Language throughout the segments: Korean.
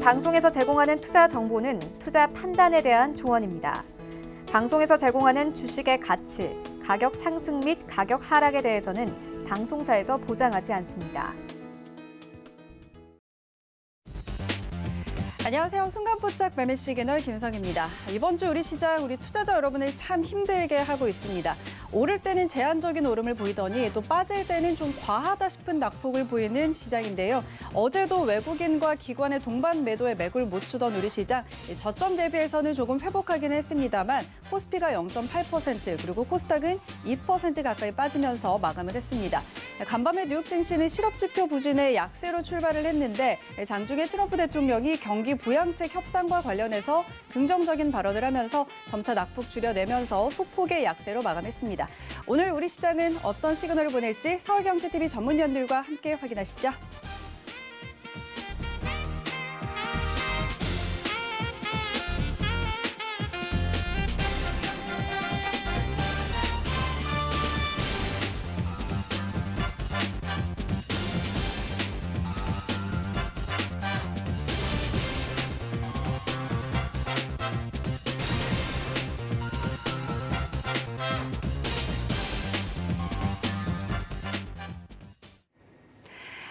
방송에서 제공하는 투자 정보는 투자 판단에 대한 조언입니다. 방송에서 제공하는 주식의 가치, 가격 상승 및 가격 하락에 대해서는 방송사에서 보장하지 않습니다. 안녕하세요. 순간포착 매매 시그널 김성입니다. 이번 주 우리 시장, 우리 투자자 여러분을 참 힘들게 하고 있습니다. 오를 때는 제한적인 오름을 보이더니 또 빠질 때는 좀 과하다 싶은 낙폭을 보이는 시장인데요. 어제도 외국인과 기관의 동반 매도에 맥을 못 추던 우리 시장, 저점 대비해서는 조금 회복하기는 했습니다만 코스피가 0.8% 그리고 코스닥은 2% 가까이 빠지면서 마감을 했습니다. 간밤에 뉴욕 증시는 실업지표 부진의 약세로 출발을 했는데 장중에 트럼프 대통령이 경기 부양책 협상과 관련해서 긍정적인 발언을 하면서 점차 낙폭 줄여내면서 소폭의 약세로 마감했습니다. 오늘 우리 시장은 어떤 시그널을 보낼지 서울경제TV 전문위원들과 함께 확인하시죠.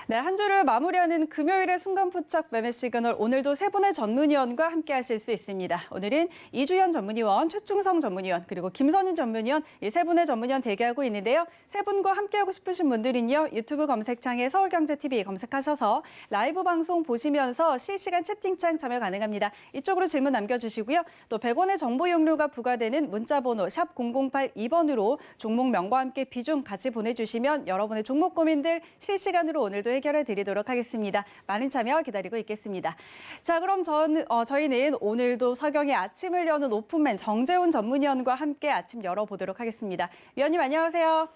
네, 한 주를 마무리하는 금요일의 순간포착 매매 시그널, 오늘도 세 분의 전문위원과 함께 하실 수 있습니다. 오늘은 이주연 전문위원, 최충성 전문위원, 그리고 김선윤 전문위원, 이 세 분의 전문위원 대기하고 있는데요. 세 분과 함께하고 싶으신 분들은요, 유튜브 검색창에 서울경제TV 검색하셔서 라이브 방송 보시면서 실시간 채팅창 참여 가능합니다. 이쪽으로 질문 남겨주시고요. 또 100원의 정보 이용료가 부과되는 문자번호 샵 0082번으로 종목명과 함께 비중 같이 보내주시면 여러분의 종목 고민들 실시간으로 오늘도 해결해 드리도록 하겠습니다. 많은 참여 기다리고 있겠습니다. 자, 그럼 저희는 오늘도 서경의 아침을 여는 오픈맨 정재훈 전문위원과 함께 아침 열어보도록 하겠습니다. 위원님 안녕하세요.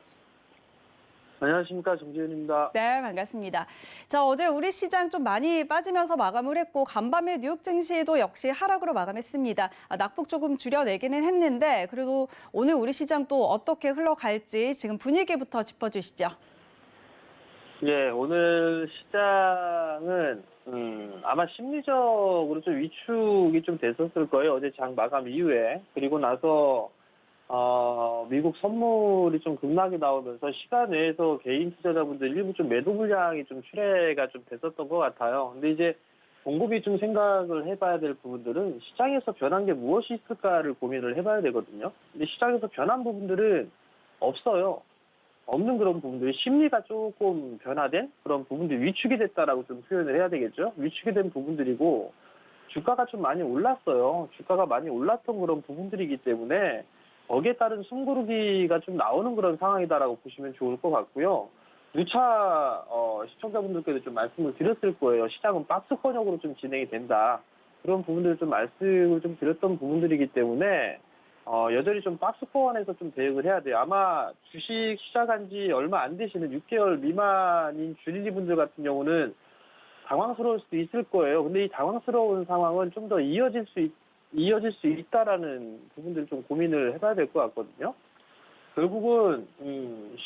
안녕하십니까, 정재훈입니다. 네, 반갑습니다. 자, 어제 우리 시장 좀 많이 빠지면서 마감을 했고 간밤에 뉴욕 증시도 역시 하락으로 마감했습니다. 낙폭 조금 줄여내기는 했는데 그래도 오늘 우리 시장 또 어떻게 흘러갈지 지금 분위기부터 짚어주시죠. 예, 오늘 시장은 아마 심리적으로 좀 위축이 좀 됐었을 거예요. 어제 장 마감 이후에. 그리고 나서 미국 선물이 좀 급락이 나오면서 시간 내에서 개인 투자자분들 일부 좀 매도 물량이 좀 출회가 좀 됐었던 것 같아요. 근데 이제 곰곰이 좀 생각을 해봐야 될 부분들은 시장에서 변한 게 무엇이 있을까를 고민을 해봐야 되거든요. 근데 시장에서 변한 부분들은 없어요. 없는 그런 부분들이 심리가 조금 변화된 그런 부분들이 위축이 됐다라고 좀 표현을 해야 되겠죠. 위축이 된 부분들이고 주가가 좀 많이 올랐어요. 주가가 많이 올랐던 그런 부분들이기 때문에 거기에 따른 숨고르기가 좀 나오는 그런 상황이다라고 보시면 좋을 것 같고요. 누차 시청자분들께도 좀 말씀을 드렸을 거예요. 시장은 박스권역으로 좀 진행이 된다. 그런 부분들을 좀 말씀을 좀 드렸던 부분들이기 때문에 여전히 좀 박스권에서 좀 대응을 해야 돼요. 아마 주식 시작한 지 얼마 안 되시는 6개월 미만인 주린이 분들 같은 경우는 당황스러울 수도 있을 거예요. 근데 이 당황스러운 상황은 좀 더 이어질 수 있다라는 부분들을 좀 고민을 해봐야 될 것 같거든요. 결국은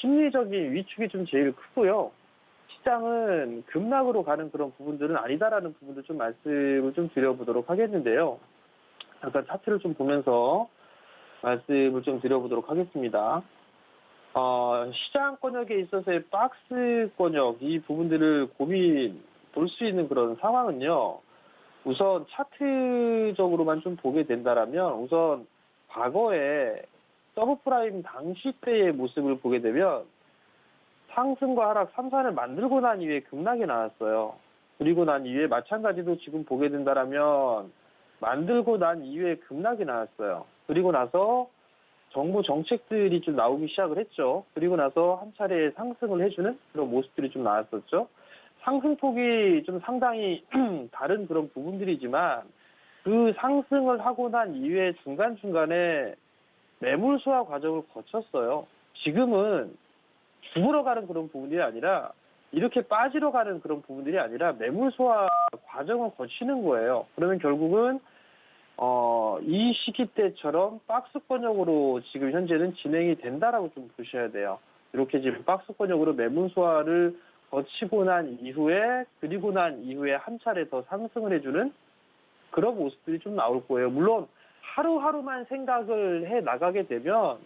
심리적인 위축이 좀 제일 크고요. 시장은 급락으로 가는 그런 부분들은 아니다라는 부분도 좀 말씀을 좀 드려보도록 하겠는데요. 잠깐 차트를 좀 보면서 말씀을 좀 드려보도록 하겠습니다. 시장 권역에 있어서의 박스 권역, 이 부분들을 볼 수 있는 그런 상황은요. 우선 차트적으로만 좀 보게 된다라면 우선 과거에 서브프라임 당시 때의 모습을 보게 되면 상승과 하락 3산을 만들고 난 이후에 급락이 나왔어요. 그리고 난 이후에 마찬가지로 지금 보게 된다라면 만들고 난 이후에 급락이 나왔어요. 그리고 나서 정부 정책들이 좀 나오기 시작을 했죠. 그리고 나서 한 차례 상승을 해주는 그런 모습들이 좀 나왔었죠. 상승폭이 좀 상당히 다른 그런 부분들이지만 그 상승을 하고 난 이후에 중간중간에 매물 소화 과정을 거쳤어요. 지금은 죽으러 가는 그런 부분이 아니라 이렇게 빠지러 가는 그런 부분들이 아니라 매물 소화 과정을 거치는 거예요. 그러면 결국은 이 시기 때처럼 박스권역으로 지금 현재는 진행이 된다라고 좀 보셔야 돼요. 이렇게 지금 박스권역으로 매물 소화를 거치고 난 이후에 그리고 난 이후에 한 차례 더 상승을 해주는 그런 모습들이 좀 나올 거예요. 물론 하루하루만 생각을 해 나가게 되면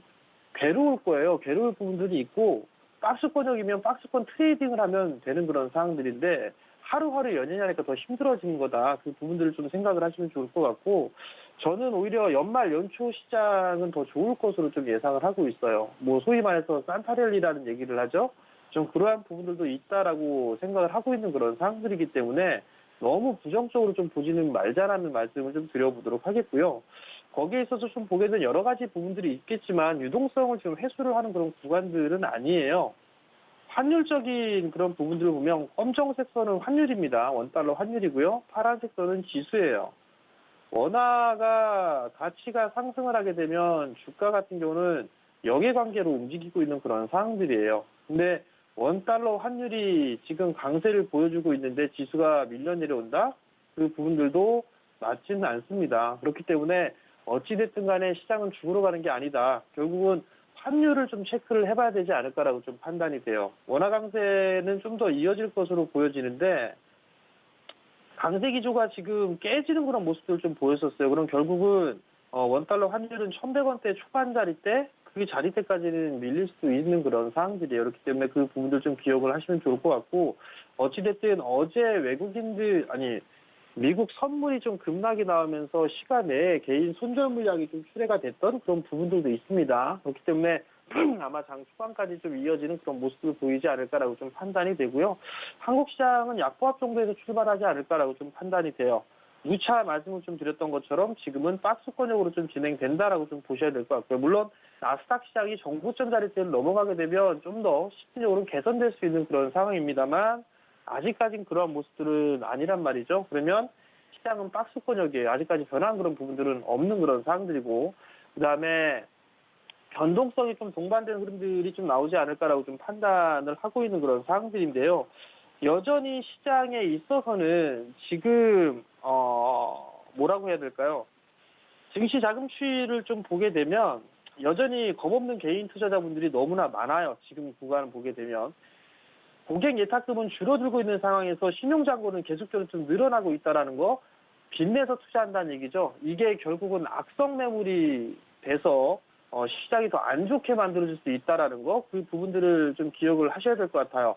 괴로울 거예요. 괴로울 부분들이 있고 박스권역이면 박스권 트레이딩을 하면 되는 그런 상황들인데 하루하루 연연하니까 더 힘들어지는 거다. 그 부분들을 좀 생각을 하시면 좋을 것 같고 저는 오히려 연말 연초 시장은 더 좋을 것으로 좀 예상을 하고 있어요. 뭐 소위 말해서 산타랠리라는 얘기를 하죠. 좀 그러한 부분들도 있다라고 생각을 하고 있는 그런 상황들이기 때문에 너무 부정적으로 좀 보지는 말자라는 말씀을 좀 드려보도록 하겠고요. 거기에 있어서 좀 보게 된 여러 가지 부분들이 있겠지만 유동성을 지금 회수를 하는 그런 구간들은 아니에요. 환율적인 그런 부분들을 보면 검정색 선은 환율입니다. 원달러 환율이고요. 파란색 선은 지수예요. 원화가 가치가 상승을 하게 되면 주가 같은 경우는 역외관계로 움직이고 있는 그런 상황들이에요. 근데 원달러 환율이 지금 강세를 보여주고 있는데 지수가 밀려 내려온다? 그 부분들도 맞지는 않습니다. 그렇기 때문에 어찌됐든 간에 시장은 죽으러 가는 게 아니다. 결국은 환율을 좀 체크를 해봐야 되지 않을까라고 좀 판단이 돼요. 원화 강세는 좀 더 이어질 것으로 보여지는데 강세 기조가 지금 깨지는 그런 모습들을 좀 보였었어요. 그럼 결국은 원달러 환율은 1,100원대 초반자리 때 그게 자리 때까지는 밀릴 수도 있는 그런 상황들이에요. 그렇기 때문에 그 부분들 좀 기억을 하시면 좋을 것 같고 어찌됐든 어제 미국 선물이 좀 급락이 나오면서 시간 내에 개인 손절 물량이 좀 출회가 됐던 그런 부분들도 있습니다. 그렇기 때문에 아마 장 초반까지 좀 이어지는 그런 모습을 보이지 않을까라고 좀 판단이 되고요. 한국 시장은 약보합 정도에서 출발하지 않을까라고 좀 판단이 돼요. 누차 말씀을 좀 드렸던 것처럼 지금은 박스권역으로 좀 진행된다라고 좀 보셔야 될 것 같고요. 물론 나스닥 시장이 정고점 자리대를 넘어가게 되면 좀 더 실질적으로 개선될 수 있는 그런 상황입니다만 아직까지는 그러한 모습들은 아니란 말이죠. 그러면 시장은 박스권역이에요. 아직까지 변한 그런 부분들은 없는 그런 상황들이고 그다음에 변동성이 좀 동반된 흐름들이 좀 나오지 않을까라고 좀 판단을 하고 있는 그런 상황들인데요. 여전히 시장에 있어서는 지금 뭐라고 해야 될까요? 증시 자금 추이를 좀 보게 되면 여전히 겁없는 개인 투자자분들이 너무나 많아요. 지금 구간을 보게 되면. 고객 예탁금은 줄어들고 있는 상황에서 신용잔고는 계속적으로 좀 늘어나고 있다는 거, 빚내서 투자한다는 얘기죠. 이게 결국은 악성 매물이 돼서 시장이 더 안 좋게 만들어질 수 있다는 거, 그 부분들을 좀 기억을 하셔야 될 것 같아요.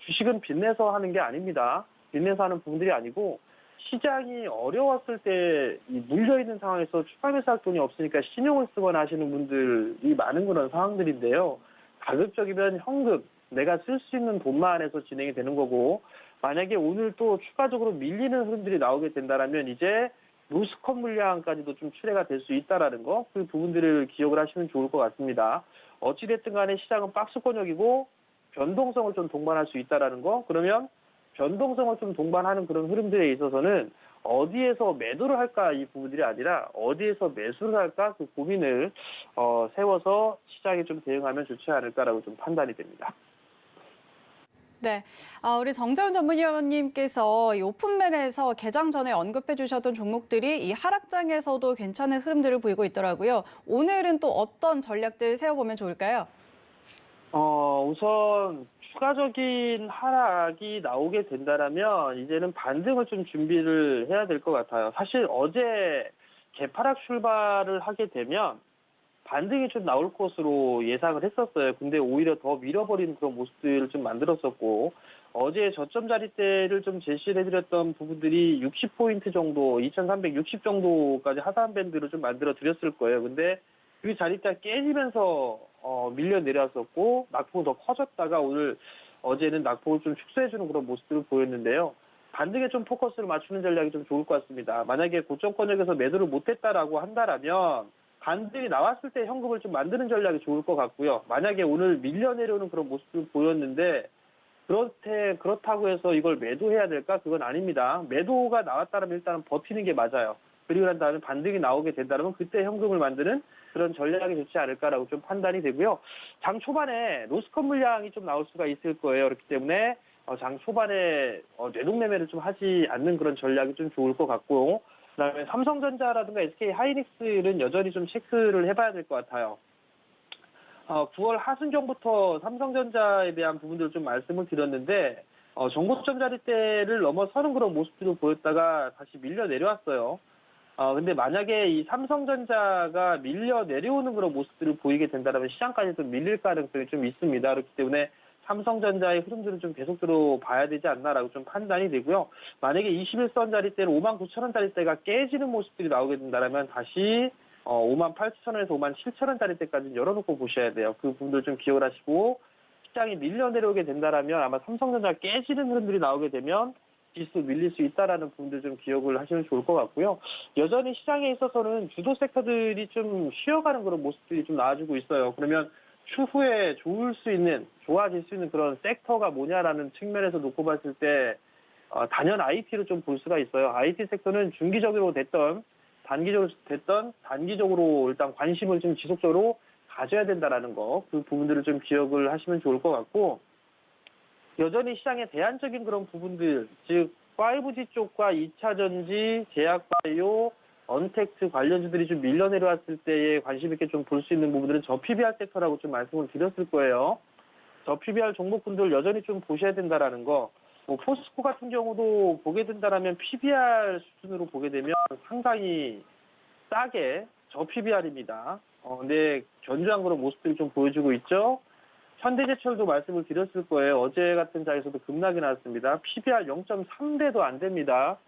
주식은 빚내서 하는 게 아닙니다. 빚내서 하는 부분들이 아니고 시장이 어려웠을 때 물려있는 상황에서 추가 매수할 돈이 없으니까 신용을 쓰거나 하시는 분들이 많은 그런 상황들인데요. 가급적이면 현금, 내가 쓸 수 있는 돈만 해서 진행이 되는 거고 만약에 오늘 또 추가적으로 밀리는 흐름들이 나오게 된다면 이제 로스컷 물량까지도 좀 출회가 될 수 있다라는 거, 그 부분들을 기억을 하시면 좋을 것 같습니다. 어찌됐든 간에 시장은 박스권역이고 변동성을 좀 동반할 수 있다라는 거, 그러면 변동성을 좀 동반하는 그런 흐름들에 있어서는 어디에서 매도를 할까 이 부분들이 아니라 어디에서 매수를 할까 그 고민을 세워서 시장에 좀 대응하면 좋지 않을까라고 좀 판단이 됩니다. 네, 우리 정재훈 전문위원님께서 이 오픈맨에서 개장 전에 언급해 주셨던 종목들이 이 하락장에서도 괜찮은 흐름들을 보이고 있더라고요. 오늘은 또 어떤 전략들 세워보면 좋을까요? 우선 추가적인 하락이 나오게 된다면 이제는 반등을 좀 준비를 해야 될 것 같아요. 사실 어제 개파락 출발을 하게 되면 반등이 좀 나올 것으로 예상을 했었어요. 근데 오히려 더 밀어버리는 그런 모습들을 좀 만들었었고 어제 저점 자리대를 좀 제시를 해드렸던 부분들이 60포인트 정도, 2360 정도까지 하단 밴드로 좀 만들어 드렸을 거예요. 근데 그 자리대가 깨지면서 밀려 내려왔었고 낙폭은 더 커졌다가 어제는 낙폭을 좀 축소해주는 그런 모습들을 보였는데요. 반등에 좀 포커스를 맞추는 전략이 좀 좋을 것 같습니다. 만약에 고점권역에서 매도를 못했다라고 한다면 반등이 나왔을 때 현금을 좀 만드는 전략이 좋을 것 같고요. 만약에 오늘 밀려 내려오는 그런 모습을 보였는데 그렇다고 해서 이걸 매도해야 될까? 그건 아닙니다. 매도가 나왔다면 일단은 버티는 게 맞아요. 그리고 난 다음에 반등이 나오게 된다면 그때 현금을 만드는 그런 전략이 좋지 않을까라고 좀 판단이 되고요. 장 초반에 로스컷 물량이 좀 나올 수가 있을 거예요. 그렇기 때문에 장 초반에 뇌동매매를 좀 하지 않는 그런 전략이 좀 좋을 것 같고 그다음에 삼성전자라든가 SK 하이닉스는 여전히 좀 체크를 해봐야 될 것 같아요. 9월 하순경부터 삼성전자에 대한 부분들을 좀 말씀을 드렸는데 정고점 자리대를 넘어서는 그런 모습들을 보였다가 다시 밀려 내려왔어요. 근데 만약에 이 삼성전자가 밀려 내려오는 그런 모습들을 보이게 된다면 시장까지도 밀릴 가능성이 좀 있습니다. 그렇기 때문에 삼성전자의 흐름들을 좀 계속적으로 봐야 되지 않나라고 좀 판단이 되고요. 만약에 21선 자리대를 59,000원 자리대가 깨지는 모습들이 나오게 된다면 다시 58,000원에서 57,000원 자리대까지 열어놓고 보셔야 돼요. 그 부분들 좀 기억을 하시고 시장이 밀려 내려오게 된다면 아마 삼성전자가 깨지는 흐름들이 나오게 되면 지수 밀릴 수 있다라는 부분들 좀 기억을 하시면 좋을 것 같고요. 여전히 시장에 있어서는 주도 섹터들이 좀 쉬어가는 그런 모습들이 좀 나와주고 있어요. 그러면 추후에 좋아질 수 있는 그런 섹터가 뭐냐라는 측면에서 놓고 봤을 때 단연 IT로 좀 볼 수가 있어요. IT 섹터는 중기적으로 됐던 단기적으로 일단 관심을 좀 지속적으로 가져야 된다라는 거, 그 부분들을 좀 기억을 하시면 좋을 것 같고, 여전히 시장의 대안적인 그런 부분들, 즉 5G 쪽과 2차 전지, 제약바이오, 언택트 관련주들이 좀 밀려 내려왔을 때에 관심 있게 좀 볼 수 있는 부분들은 저 PBR 섹터라고 좀 말씀을 드렸을 거예요. 저 PBR 종목군들 여전히 좀 보셔야 된다라는 거. 포스코 같은 경우도 보게 된다라면 PBR 수준으로 보게 되면 상당히 싸게 저 PBR입니다. 근데 견조한 그런 모습들이 좀 보여주고 있죠. 현대제철도 말씀을 드렸을 거예요. 어제 같은 장에서도 급락이 나왔습니다. PBR 0.3배도 안 됩니다.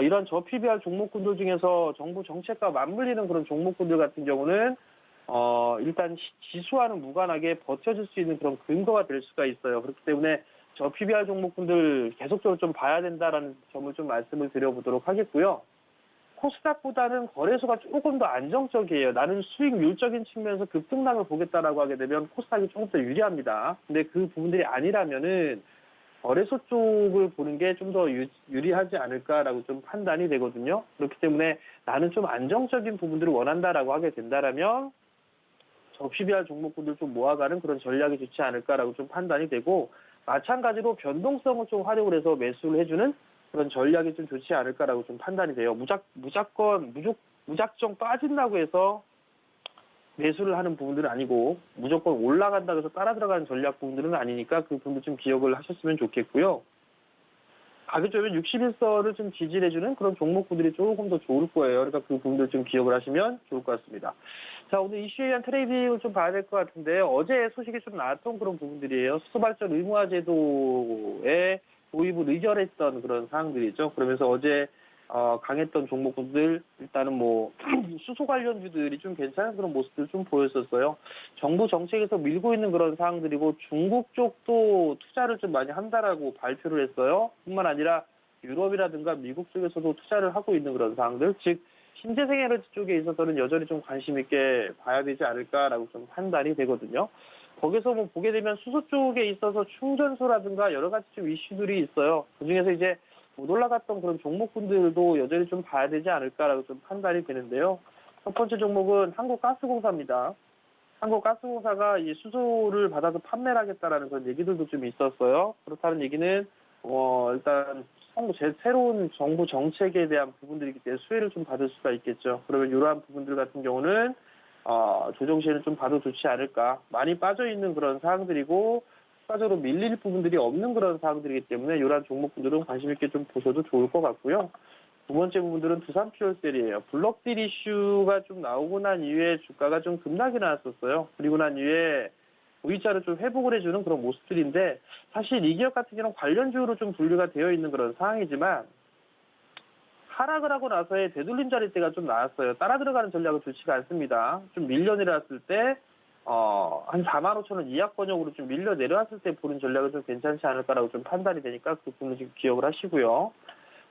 이런 저 PBR 종목군들 중에서 정부 정책과 맞물리는 그런 종목군들 같은 경우는 일단 지수와는 무관하게 버텨줄 수 있는 그런 근거가 될 수가 있어요. 그렇기 때문에 저 PBR 종목군들 계속적으로 좀 봐야 된다라는 점을 좀 말씀을 드려보도록 하겠고요. 코스닥보다는 거래소가 조금 더 안정적이에요. 나는 수익률적인 측면에서 급등락을 보겠다라고 하게 되면 코스닥이 조금 더 유리합니다. 근데 그 부분들이 아니라면은 거래소 쪽을 보는 게 좀 더 유리하지 않을까라고 좀 판단이 되거든요. 그렇기 때문에 나는 좀 안정적인 부분들을 원한다라고 하게 된다라면 저 PBR 종목군들 좀 모아가는 그런 전략이 좋지 않을까라고 좀 판단이 되고, 마찬가지로 변동성을 좀 활용을 해서 매수를 해주는 그런 전략이 좀 좋지 않을까라고 좀 판단이 돼요. 무작정 빠진다고 해서 매수를 하는 부분들은 아니고, 무조건 올라간다고 해서 따라 들어가는 전략 부분들은 아니니까 그 부분도 좀 기억을 하셨으면 좋겠고요. 가격적으로 61선을 좀 지지해주는 그런 종목군들이 조금 더 좋을 거예요. 그러니까 그 부분들 좀 기억을 하시면 좋을 것 같습니다. 자, 오늘 이슈에 대한 트레이딩을 좀 봐야 될 것 같은데요. 어제 소식이 좀 나왔던 그런 부분들이에요. 수소발전 의무화제도의 도입을 의결했던 그런 사항들이죠. 그러면서 어제 강했던 종목군들, 일단은 수소 관련주들이 좀 괜찮은 그런 모습들 좀 보였었어요. 정부 정책에서 밀고 있는 그런 사항들이고, 중국 쪽도 투자를 좀 많이 한다라고 발표를 했어요. 뿐만 아니라 유럽이라든가 미국 쪽에서도 투자를 하고 있는 그런 사항들, 즉 신재생에너지 쪽에 있어서는 여전히 좀 관심 있게 봐야 되지 않을까라고 좀 판단이 되거든요. 거기서 보게 되면 수소 쪽에 있어서 충전소라든가 여러 가지 좀 이슈들이 있어요. 그중에서 이제 못 올라갔던 그런 종목군들도 여전히 좀 봐야 되지 않을까라고 좀 판단이 되는데요. 첫 번째 종목은 한국가스공사입니다. 한국가스공사가 이 수소를 받아서 판매를 하겠다라는 그런 얘기들도 좀 있었어요. 그렇다는 얘기는 일단 새로운 정부 정책에 대한 부분들이기 때문에 수혜를 좀 받을 수가 있겠죠. 그러면 이러한 부분들 같은 경우는 조정 시에는 좀 봐도 좋지 않을까. 많이 빠져있는 그런 사항들이고, 추가적으로 밀릴 부분들이 없는 그런 사항들이기 때문에 이러한 종목분들은 관심 있게 좀 보셔도 좋을 것 같고요. 두 번째 부분들은 두산 퓨얼셀이에요. 블록딜 이슈가 좀 나오고 난 이후에 주가가 좀 급락이 나왔었어요. 그리고 난 이후에 V자를 좀 회복을 해주는 그런 모습들인데, 사실 이 기업 같은 경우는 관련주로 좀 분류가 되어 있는 그런 상황이지만, 하락을 하고 나서의 되돌림 자리대가 좀 나왔어요. 따라 들어가는 전략은 좋지가 않습니다. 좀 밀려 내려왔을 때, 한 45,000원 이하 권역으로 좀 밀려 내려왔을 때 보는 전략은 좀 괜찮지 않을까라고 좀 판단이 되니까 그 부분은 지금 기억을 하시고요.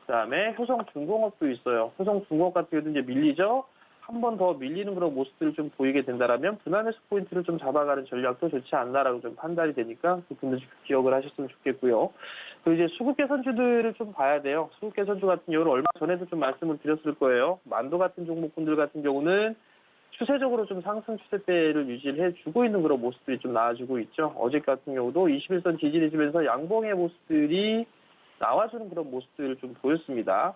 그 다음에 효성중공업도 있어요. 효성중공업 같은 경우도 이제 밀리죠. 한 번 더 밀리는 그런 모습들을 좀 보이게 된다라면 분할 매수 포인트를 좀 잡아가는 전략도 좋지 않나라고 좀 판단이 되니까 그 부분도 기억을 하셨으면 좋겠고요. 그리고 이제 수급 개선주들을 좀 봐야 돼요. 수급 개선주 같은 경우는 얼마 전에도 좀 말씀을 드렸을 거예요. 만도 같은 종목군들 같은 경우는 추세적으로 좀 상승 추세대를 유지를 해주고 있는 그런 모습들이 좀 나와주고 있죠. 어제 같은 경우도 21선 지지해주면서 양봉의 모습들이 나와주는 그런 모습들을 좀 보였습니다.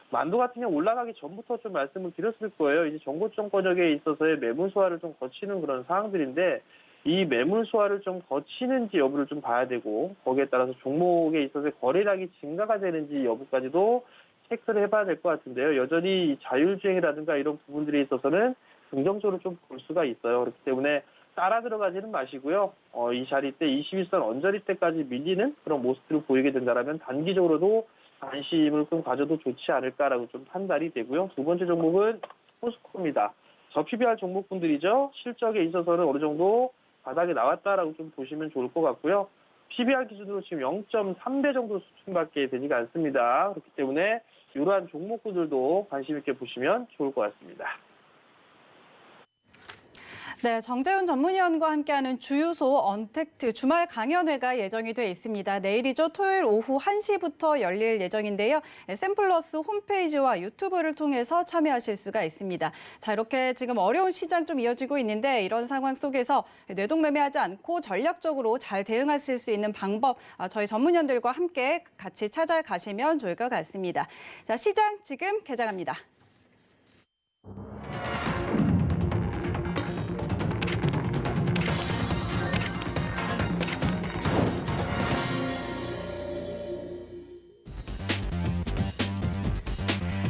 만도 같은 경우 올라가기 전부터 좀 말씀을 드렸을 거예요. 이제 정고점 권역에 있어서의 매물 소화를 좀 거치는 그런 상황들인데, 이 매물 소화를 좀 거치는지 여부를 좀 봐야 되고 거기에 따라서 종목에 있어서 거래량이 증가가 되는지 여부까지도 체크를 해봐야 될 것 같은데요. 여전히 자율주행이라든가 이런 부분들에 있어서는 긍정적으로 좀 볼 수가 있어요. 그렇기 때문에 따라 들어가지는 마시고요. 이 자리 때 21선 언저리 때까지 밀리는 그런 모습들을 보이게 된다면 단기적으로도 관심을 좀 가져도 좋지 않을까라고 좀 판단이 되고요. 두 번째 종목은 포스코입니다. 저PBR 종목분들이죠. 실적에 있어서는 어느 정도 바닥에 나왔다라고 좀 보시면 좋을 것 같고요. PBR 기준으로 지금 0.3배 정도 수준밖에 되지가 않습니다. 그렇기 때문에 이러한 종목군들도 관심 있게 보시면 좋을 것 같습니다. 네, 정재훈 전문위원과 함께하는 주유소 언택트 주말 강연회가 예정이 돼 있습니다. 내일이죠. 토요일 오후 1시부터 열릴 예정인데요. 샘플러스 홈페이지와 유튜브를 통해서 참여하실 수가 있습니다. 자, 이렇게 지금 어려운 시장 좀 이어지고 있는데 이런 상황 속에서 뇌동매매하지 않고 전략적으로 잘 대응하실 수 있는 방법 저희 전문위원들과 함께 같이 찾아가시면 좋을 것 같습니다. 자, 시장 지금 개장합니다.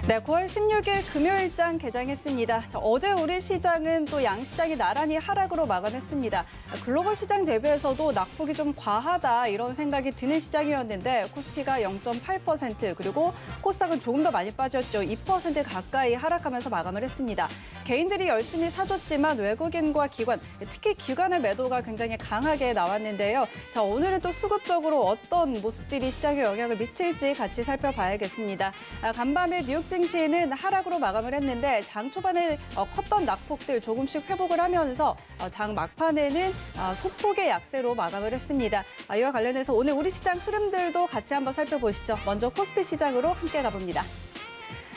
네, 9월 16일 금요일장 개장했습니다. 자, 어제 우리 시장은 또 양시장이 나란히 하락으로 마감했습니다. 글로벌 시장 대비해서도 낙폭이 좀 과하다 이런 생각이 드는 시장이었는데 코스피가 0.8% 그리고 코스닥은 조금 더 많이 빠졌죠. 2% 가까이 하락하면서 마감을 했습니다. 개인들이 열심히 사줬지만 외국인과 기관, 특히 기관의 매도가 굉장히 강하게 나왔는데요. 자, 오늘은 또 수급적으로 어떤 모습들이 시장에 영향을 미칠지 같이 살펴봐야겠습니다. 간밤에 뉴욕 증시는 하락으로 마감을 했는데 장 초반에 컸던 낙폭들 조금씩 회복을 하면서 장 막판에는 소폭의 약세로 마감을 했습니다. 이와 관련해서 오늘 우리 시장 흐름들도 같이 한번 살펴보시죠. 먼저 코스피 시장으로 함께 가봅니다.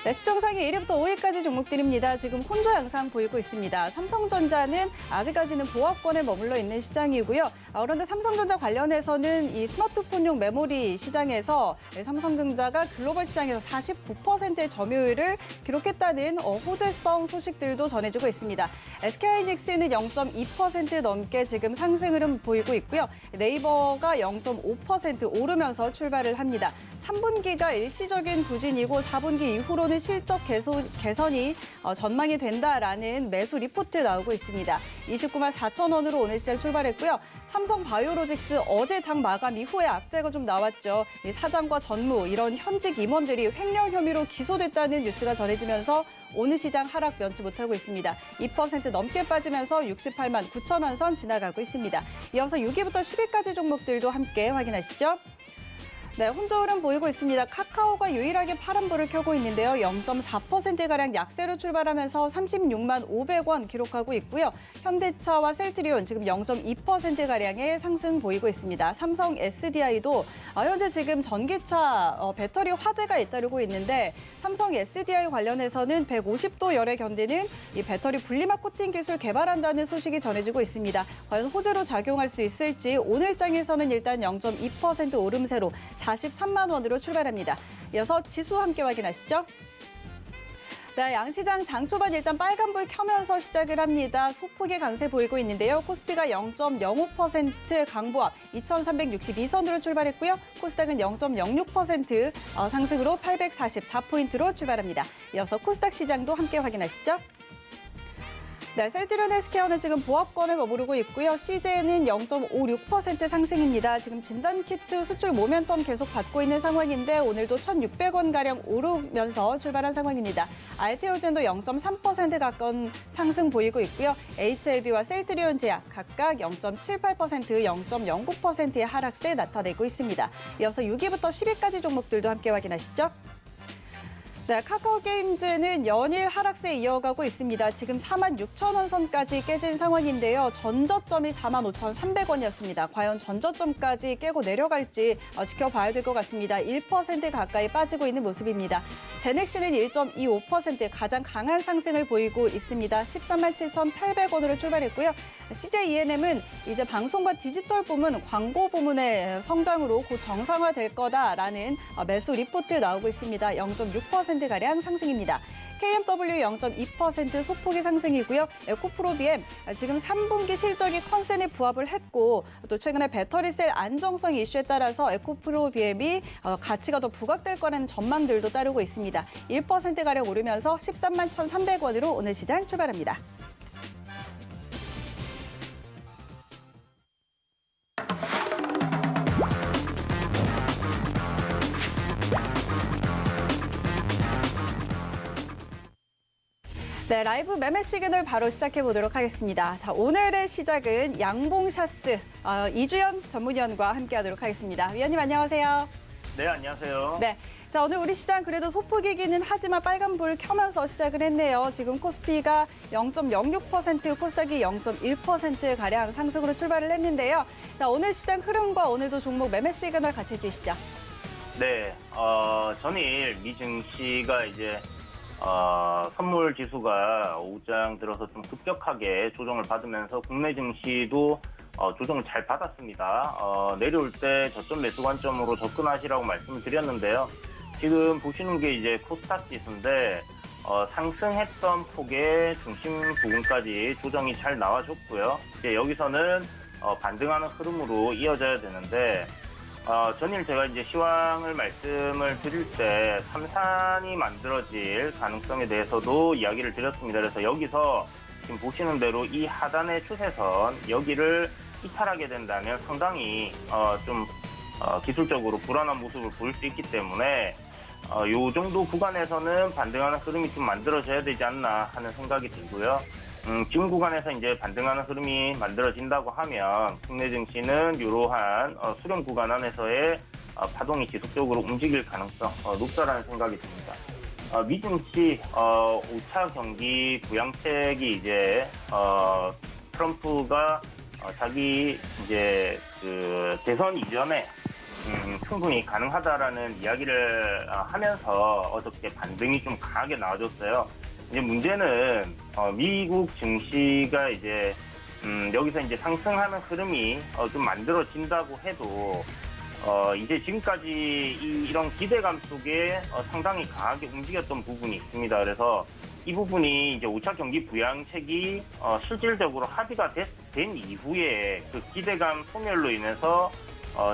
네, 시총상위 1위부터 5위까지 종목들입니다. 지금 혼조 양상 보이고 있습니다. 삼성전자는 아직까지는 보합권에 머물러 있는 시장이고요. 그런데 삼성전자 관련해서는 이 스마트폰용 메모리 시장에서 삼성전자가 글로벌 시장에서 49%의 점유율을 기록했다는 호재성 소식들도 전해지고 있습니다. SK하이닉스는 0.2% 넘게 지금 상승 흐름 보이고 있고요. 네이버가 0.5% 오르면서 출발을 합니다. 3분기가 일시적인 부진이고 4분기 이후로는 실적 개선이 전망이 된다라는 매수 리포트 나오고 있습니다. 29만 4천 원으로 오늘 시장 출발했고요. 삼성바이오로직스 어제 장 마감 이후에 악재가 좀 나왔죠. 사장과 전무 이런 현직 임원들이 횡령 혐의로 기소됐다는 뉴스가 전해지면서 오늘 시장 하락 면치 못하고 있습니다. 2% 넘게 빠지면서 68만 9천 원 선 지나가고 있습니다. 이어서 6위부터 10위까지 종목들도 함께 확인하시죠. 네, 혼조 흐름 보이고 있습니다. 카카오가 유일하게 파란불을 켜고 있는데요. 0.4%가량 약세로 출발하면서 36만 500원 기록하고 있고요. 현대차와 셀트리온 지금 0.2%가량의 상승 보이고 있습니다. 삼성 SDI도 현재 지금 전기차 배터리 화재가 잇따르고 있는데 삼성 SDI 관련해서는 150도 열에 견디는 이 배터리 분리막 코팅 기술 개발한다는 소식이 전해지고 있습니다. 과연 호재로 작용할 수 있을지 오늘 장에서는 일단 0.2% 오름세로 43만 원으로 출발합니다. 이어서 지수 함께 확인하시죠. 자, 양시장 장 초반 일단 빨간불 켜면서 시작을 합니다. 소폭의 강세 보이고 있는데요. 코스피가 0.05% 강보합 2,362선으로 출발했고요. 코스닥은 0.06% 상승으로 844포인트로 출발합니다. 이어서 코스닥 시장도 함께 확인하시죠. 네, 셀트리온 헬스케어는 지금 보합권에 머무르고 있고요. CJ는 0.56% 상승입니다. 지금 진단키트 수출 모멘텀 계속 받고 있는 상황인데 오늘도 1,600원가량 오르면서 출발한 상황입니다. 알테오젠도 0.3% 가까운 상승 보이고 있고요. HLB와 셀트리온 제약 각각 0.78%, 0.09%의 하락세 나타내고 있습니다. 이어서 6위부터 10위까지 종목들도 함께 확인하시죠. 네, 카카오게임즈는 연일 하락세 이어가고 있습니다. 지금 4만 6천 원 선까지 깨진 상황인데요. 전저점이 4만 5,300원이었습니다. 과연 전저점까지 깨고 내려갈지 지켜봐야 될 것 같습니다. 1% 가까이 빠지고 있는 모습입니다. 제넥시는 1.25% 가장 강한 상승을 보이고 있습니다. 13만 7,800원으로 출발했고요. CJ ENM은 이제 방송과 디지털 부문, 광고 부문의 성장으로 곧 정상화될 거다라는 매수 리포트 나오고 있습니다. 0.6% 0.2%가량 상승입니다. KMW 0.2% 소폭의 상승이고요. 에코프로 BM 지금 3분기 실적이 컨센에 부합을 했고 또 최근에 배터리셀 안정성 이슈에 따라서 에코프로 BM이 가치가 더 부각될 거라는 전망들도 따르고 있습니다. 1%가량 오르면서 13만 1,300원으로 오늘 시장 출발합니다. 네, 라이브 매매 시그널 바로 시작해 보도록 하겠습니다. 자, 오늘의 시작은 양봉샤스 이주연 전문위원과 함께하도록 하겠습니다. 위원님 안녕하세요. 네, 안녕하세요. 네, 자 오늘 우리 시장 그래도 소폭이기는 하지만 빨간불 켜면서 시작을 했네요. 지금 코스피가 0.06%, 코스닥이 0.1%가량 상승으로 출발을 했는데요. 자, 오늘 시장 흐름과 오늘도 종목 매매 시그널 같이 해주시죠. 네, 전일 미 증시가 이제 선물 지수가 오후장 들어서 좀 급격하게 조정을 받으면서 국내 증시도 조정을 잘 받았습니다. 내려올 때 저점 매수 관점으로 접근하시라고 말씀을 드렸는데요. 지금 보시는 게 이제 코스닥 지수인데 상승했던 폭의 중심 부분까지 조정이 잘 나와줬고요. 이제 여기서는 반등하는 흐름으로 이어져야 되는데 전일 제가 이제 시황을 말씀을 드릴 때 삼산이 만들어질 가능성에 대해서도 이야기를 드렸습니다. 그래서 여기서 지금 보시는 대로 이 하단의 추세선 여기를 이탈하게 된다면 상당히 좀 기술적으로 불안한 모습을 보일 수 있기 때문에 요 정도 구간에서는 반등하는 흐름이 좀 만들어져야 되지 않나 하는 생각이 들고요. 지금 구간에서 이제 반등하는 흐름이 만들어진다고 하면 국내 증시는 이러한 수렴 구간 안에서의 파동이 지속적으로 움직일 가능성 높다라는 생각이 듭니다. 미 증시 5차 경기 부양책이 이제 트럼프가 자기 이제 그 대선 이전에 충분히 가능하다라는 이야기를 하면서 어저께 반등이 좀 강하게 나와줬어요. 이제 문제는 미국 증시가 이제 여기서 이제 상승하는 흐름이 좀 만들어진다고 해도 이제 지금까지 이런 기대감 속에 상당히 강하게 움직였던 부분이 있습니다. 그래서 이 부분이 이제 5차 경기 부양책이 실질적으로 합의가 된 이후에 그 기대감 소멸로 인해서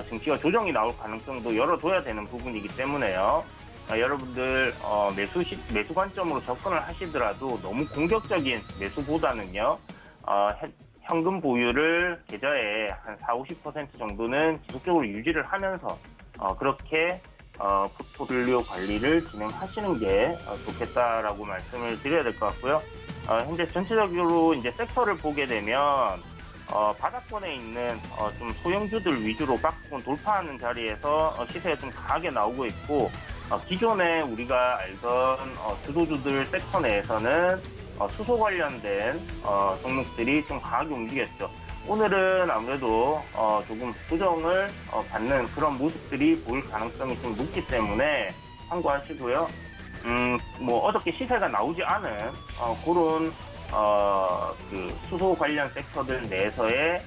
증시가 조정이 나올 가능성도 열어둬야 되는 부분이기 때문에요. 여러분들 매수 관점으로 접근을 하시더라도 너무 공격적인 매수보다는요. 현금 보유를 계좌에 한 40-50% 정도는 지속적으로 유지를 하면서 그렇게 포트폴리오 관리를 진행하시는 게 좋겠다라고 말씀을 드려야 될 것 같고요. 현재 전체적으로 이제 섹터를 보게 되면 바닥권에 있는 좀 소형주들 위주로 박스권 돌파하는 자리에서 시세가 좀 강하게 나오고 있고 기존에 우리가 알던 주도주들 섹터 내에서는 수소 관련된 종목들이 좀 강하게 움직였죠. 오늘은 아무래도 조금 조정을 받는 그런 모습들이 보일 가능성이 좀 높기 때문에 참고하시고요. 뭐 어저께 시세가 나오지 않은 그런 그 수소 관련 섹터들 내에서의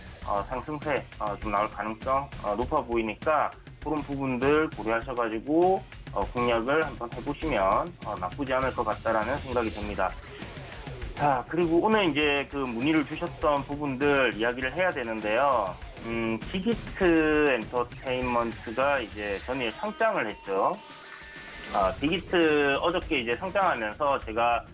상승세 좀 나올 가능성 높아 보이니까 그런 부분들 고려하셔가지고 공략을 한번 해보시면 나쁘지 않을 것 같다라는 생각이 듭니다. 자, 그리고 오늘 이제 그 문의를 주셨던 부분들 이야기를 해야 되는데요. 빅히트 엔터테인먼트가 이제 전일 상장을 했죠. 빅히트 어저께 이제 상장하면서 제가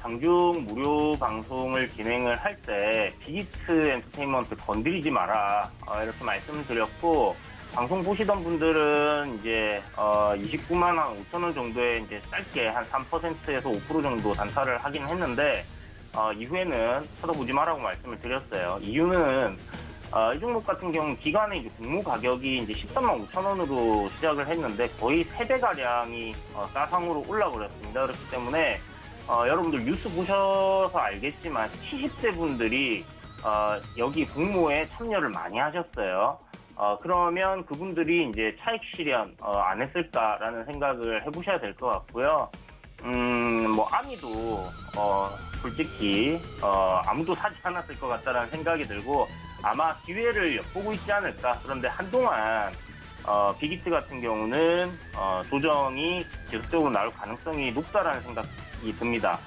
장중 무료 방송을 진행을 할 때 빅히트 엔터테인먼트 건드리지 마라 이렇게 말씀을 드렸고 방송 보시던 분들은 이제 29만 5천 원 정도에 이제 짧게 한 3%에서 5% 정도 단타를 하긴 했는데 이후에는 쳐다보지 마라고 말씀을 드렸어요. 이유는 이 종목 같은 경우는 기간에 이제 공모 가격이 이제 13만 5천 원으로 시작을 했는데 거의 3배 가량이 가상으로 올라버렸습니다. 그렇기 때문에 여러분들 뉴스 보셔서 알겠지만 70대 분들이 여기 공모에 참여를 많이 하셨어요. 그러면 그분들이 이제 차익 실현 안 했을까라는 생각을 해보셔야 될 것 같고요. 뭐 아미도 솔직히 아무도 사지 않았을 것 같다라는 생각이 들고 아마 기회를 엿보고 있지 않을까. 그런데 한동안 빅히트 같은 경우는 조정이 지속적으로 나올 가능성이 높다라는 생각이 듭니다.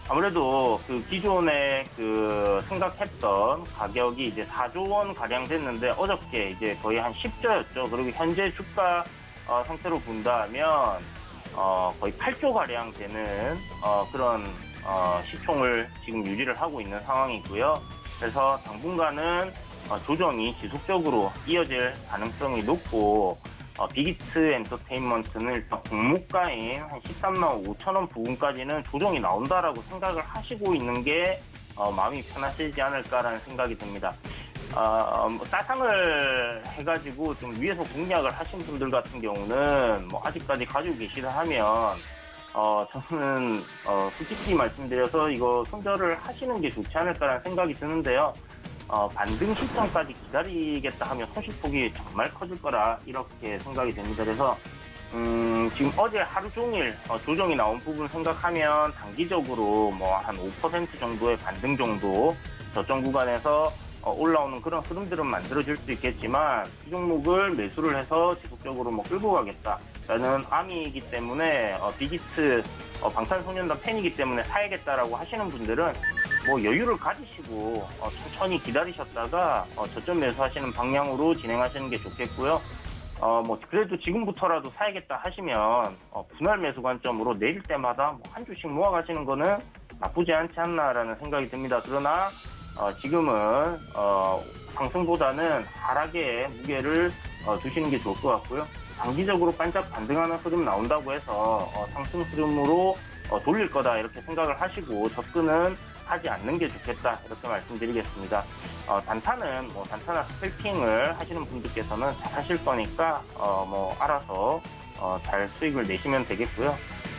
아무래도 그 기존에 그 생각했던 가격이 이제 4조 원 가량 됐는데 어저께 이제 거의 한 10조였죠. 그리고 현재 주가 상태로 본다면 거의 8조 가량 되는 그런 시총을 지금 유지를 하고 있는 상황이고요. 그래서 당분간은 조정이 지속적으로 이어질 가능성이 높고 빅히트 엔터테인먼트는 일단 공모가인 한 13만 5천 원 부근까지는 조정이 나온다라고 생각을 하시고 있는 게 마음이 편하시지 않을까라는 생각이 듭니다. 따상을 해가지고 좀 위에서 공략을 하신 분들 같은 경우는 뭐 아직까지 가지고 계시다 하면 저는 솔직히 말씀드려서 이거 손절을 하시는 게 좋지 않을까라는 생각이 드는데요. 반등 시점까지 기다리겠다 하면 손실폭이 정말 커질 거라 이렇게 생각이 됩니다. 그래서 지금 어제 하루 종일 조정이 나온 부분 생각하면 단기적으로 뭐 한 5% 정도의 반등 정도 저점 구간에서 올라오는 그런 흐름들은 만들어질 수 있겠지만 이 종목을 매수를 해서 지속적으로 뭐 끌고 가겠다라는 암이기 때문에 빅히트 방탄소년단 팬이기 때문에 사야겠다라고 하시는 분들은 뭐 여유를 가지시고 천천히 기다리셨다가 저점 매수하시는 방향으로 진행하시는 게 좋겠고요. 뭐 그래도 지금부터라도 사야겠다 하시면 분할 매수 관점으로 내릴 때마다 뭐 한 주씩 모아가시는 거는 나쁘지 않지 않나라는 생각이 듭니다. 그러나 지금은 상승보다는 하락에 무게를 두시는 게 좋을 것 같고요. 단기적으로 반짝 반등하는 흐름 나온다고 해서 상승 흐름으로 돌릴 거다 이렇게 생각을 하시고 접근은 하지 않는 게 좋겠다 이렇게 말씀드리겠습니다. 단타는 뭐 단타나 스캘핑을 하시는 분들께서는 잘 하실 거니까 뭐 알아서 잘 수익을 내시면 되겠고요.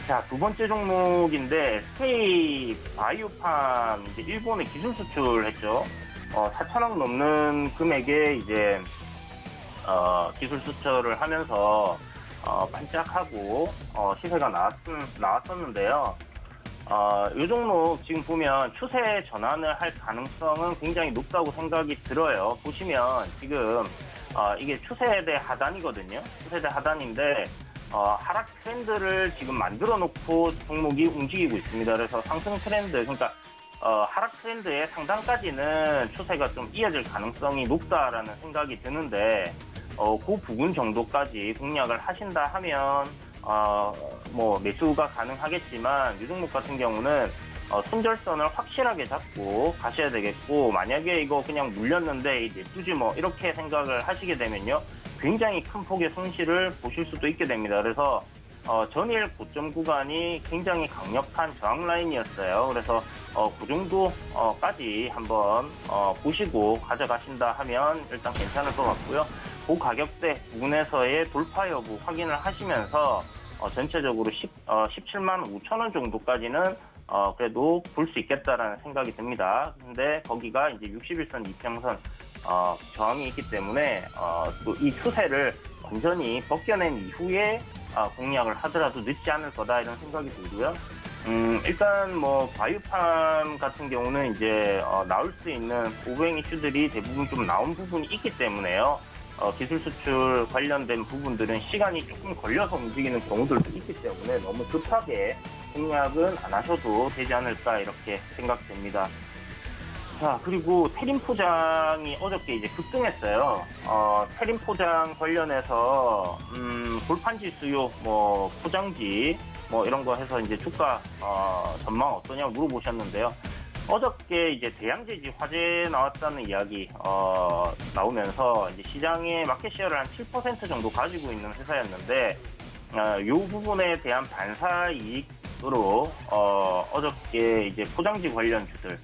자, 두 번째 종목인데 SK 바이오팜 이제 일본에 기술 수출했죠. 4천억 넘는 금액에 이제 기술 수출을 하면서 반짝하고 시세가 나왔었는데요. 이 종목 지금 보면 추세 전환을 할 가능성은 굉장히 높다고 생각이 들어요. 보시면 지금 이게 추세대 하단이거든요. 추세대 하단인데 하락 트렌드를 지금 만들어 놓고 종목이 움직이고 있습니다. 그래서 상승 트렌드, 그러니까 하락 트렌드의 상단까지는 추세가 좀 이어질 가능성이 높다라는 생각이 드는데 그 부분 정도까지 공략을 하신다 하면 뭐 매수가 가능하겠지만 이 종목 같은 경우는 손절선을 확실하게 잡고 가셔야 되겠고, 만약에 이거 그냥 물렸는데 내주지 뭐 이렇게 생각을 하시게 되면요 굉장히 큰 폭의 손실을 보실 수도 있게 됩니다. 그래서 전일 고점 구간이 굉장히 강력한 저항 라인이었어요. 그래서 그 정도까지 한번 보시고 가져가신다 하면 일단 괜찮을 것 같고요. 그 가격대 부분에서의 돌파 여부 확인을 하시면서 전체적으로 17만 5천 원 정도까지는 그래도 볼 수 있겠다라는 생각이 듭니다. 근데 거기가 이제 61선 이평선 저항이 있기 때문에 또 이 추세를 완전히 벗겨낸 이후에 공략을 하더라도 늦지 않을 거다 이런 생각이 들고요. 일단 뭐 바이오팜 같은 경우는 이제 나올 수 있는 오브행 이슈들이 대부분 좀 나온 부분이 있기 때문에요. 기술 수출 관련된 부분들은 시간이 조금 걸려서 움직이는 경우들도 있기 때문에 너무 급하게 공략은 안 하셔도 되지 않을까 이렇게 생각됩니다. 자, 그리고 테린 포장이 어저께 이제 급등했어요. 테린 포장 관련해서 골판지 수요, 뭐 포장지 뭐 이런 거 해서 이제 주가 전망 어떠냐고 물어보셨는데요. 어저께 이제 대양제지 화재 나왔다는 이야기 나오면서 이제 시장의 마켓시어를 한 7% 정도 가지고 있는 회사였는데 이 부분에 대한 반사 이익으로 어저께 이제 포장지 관련주들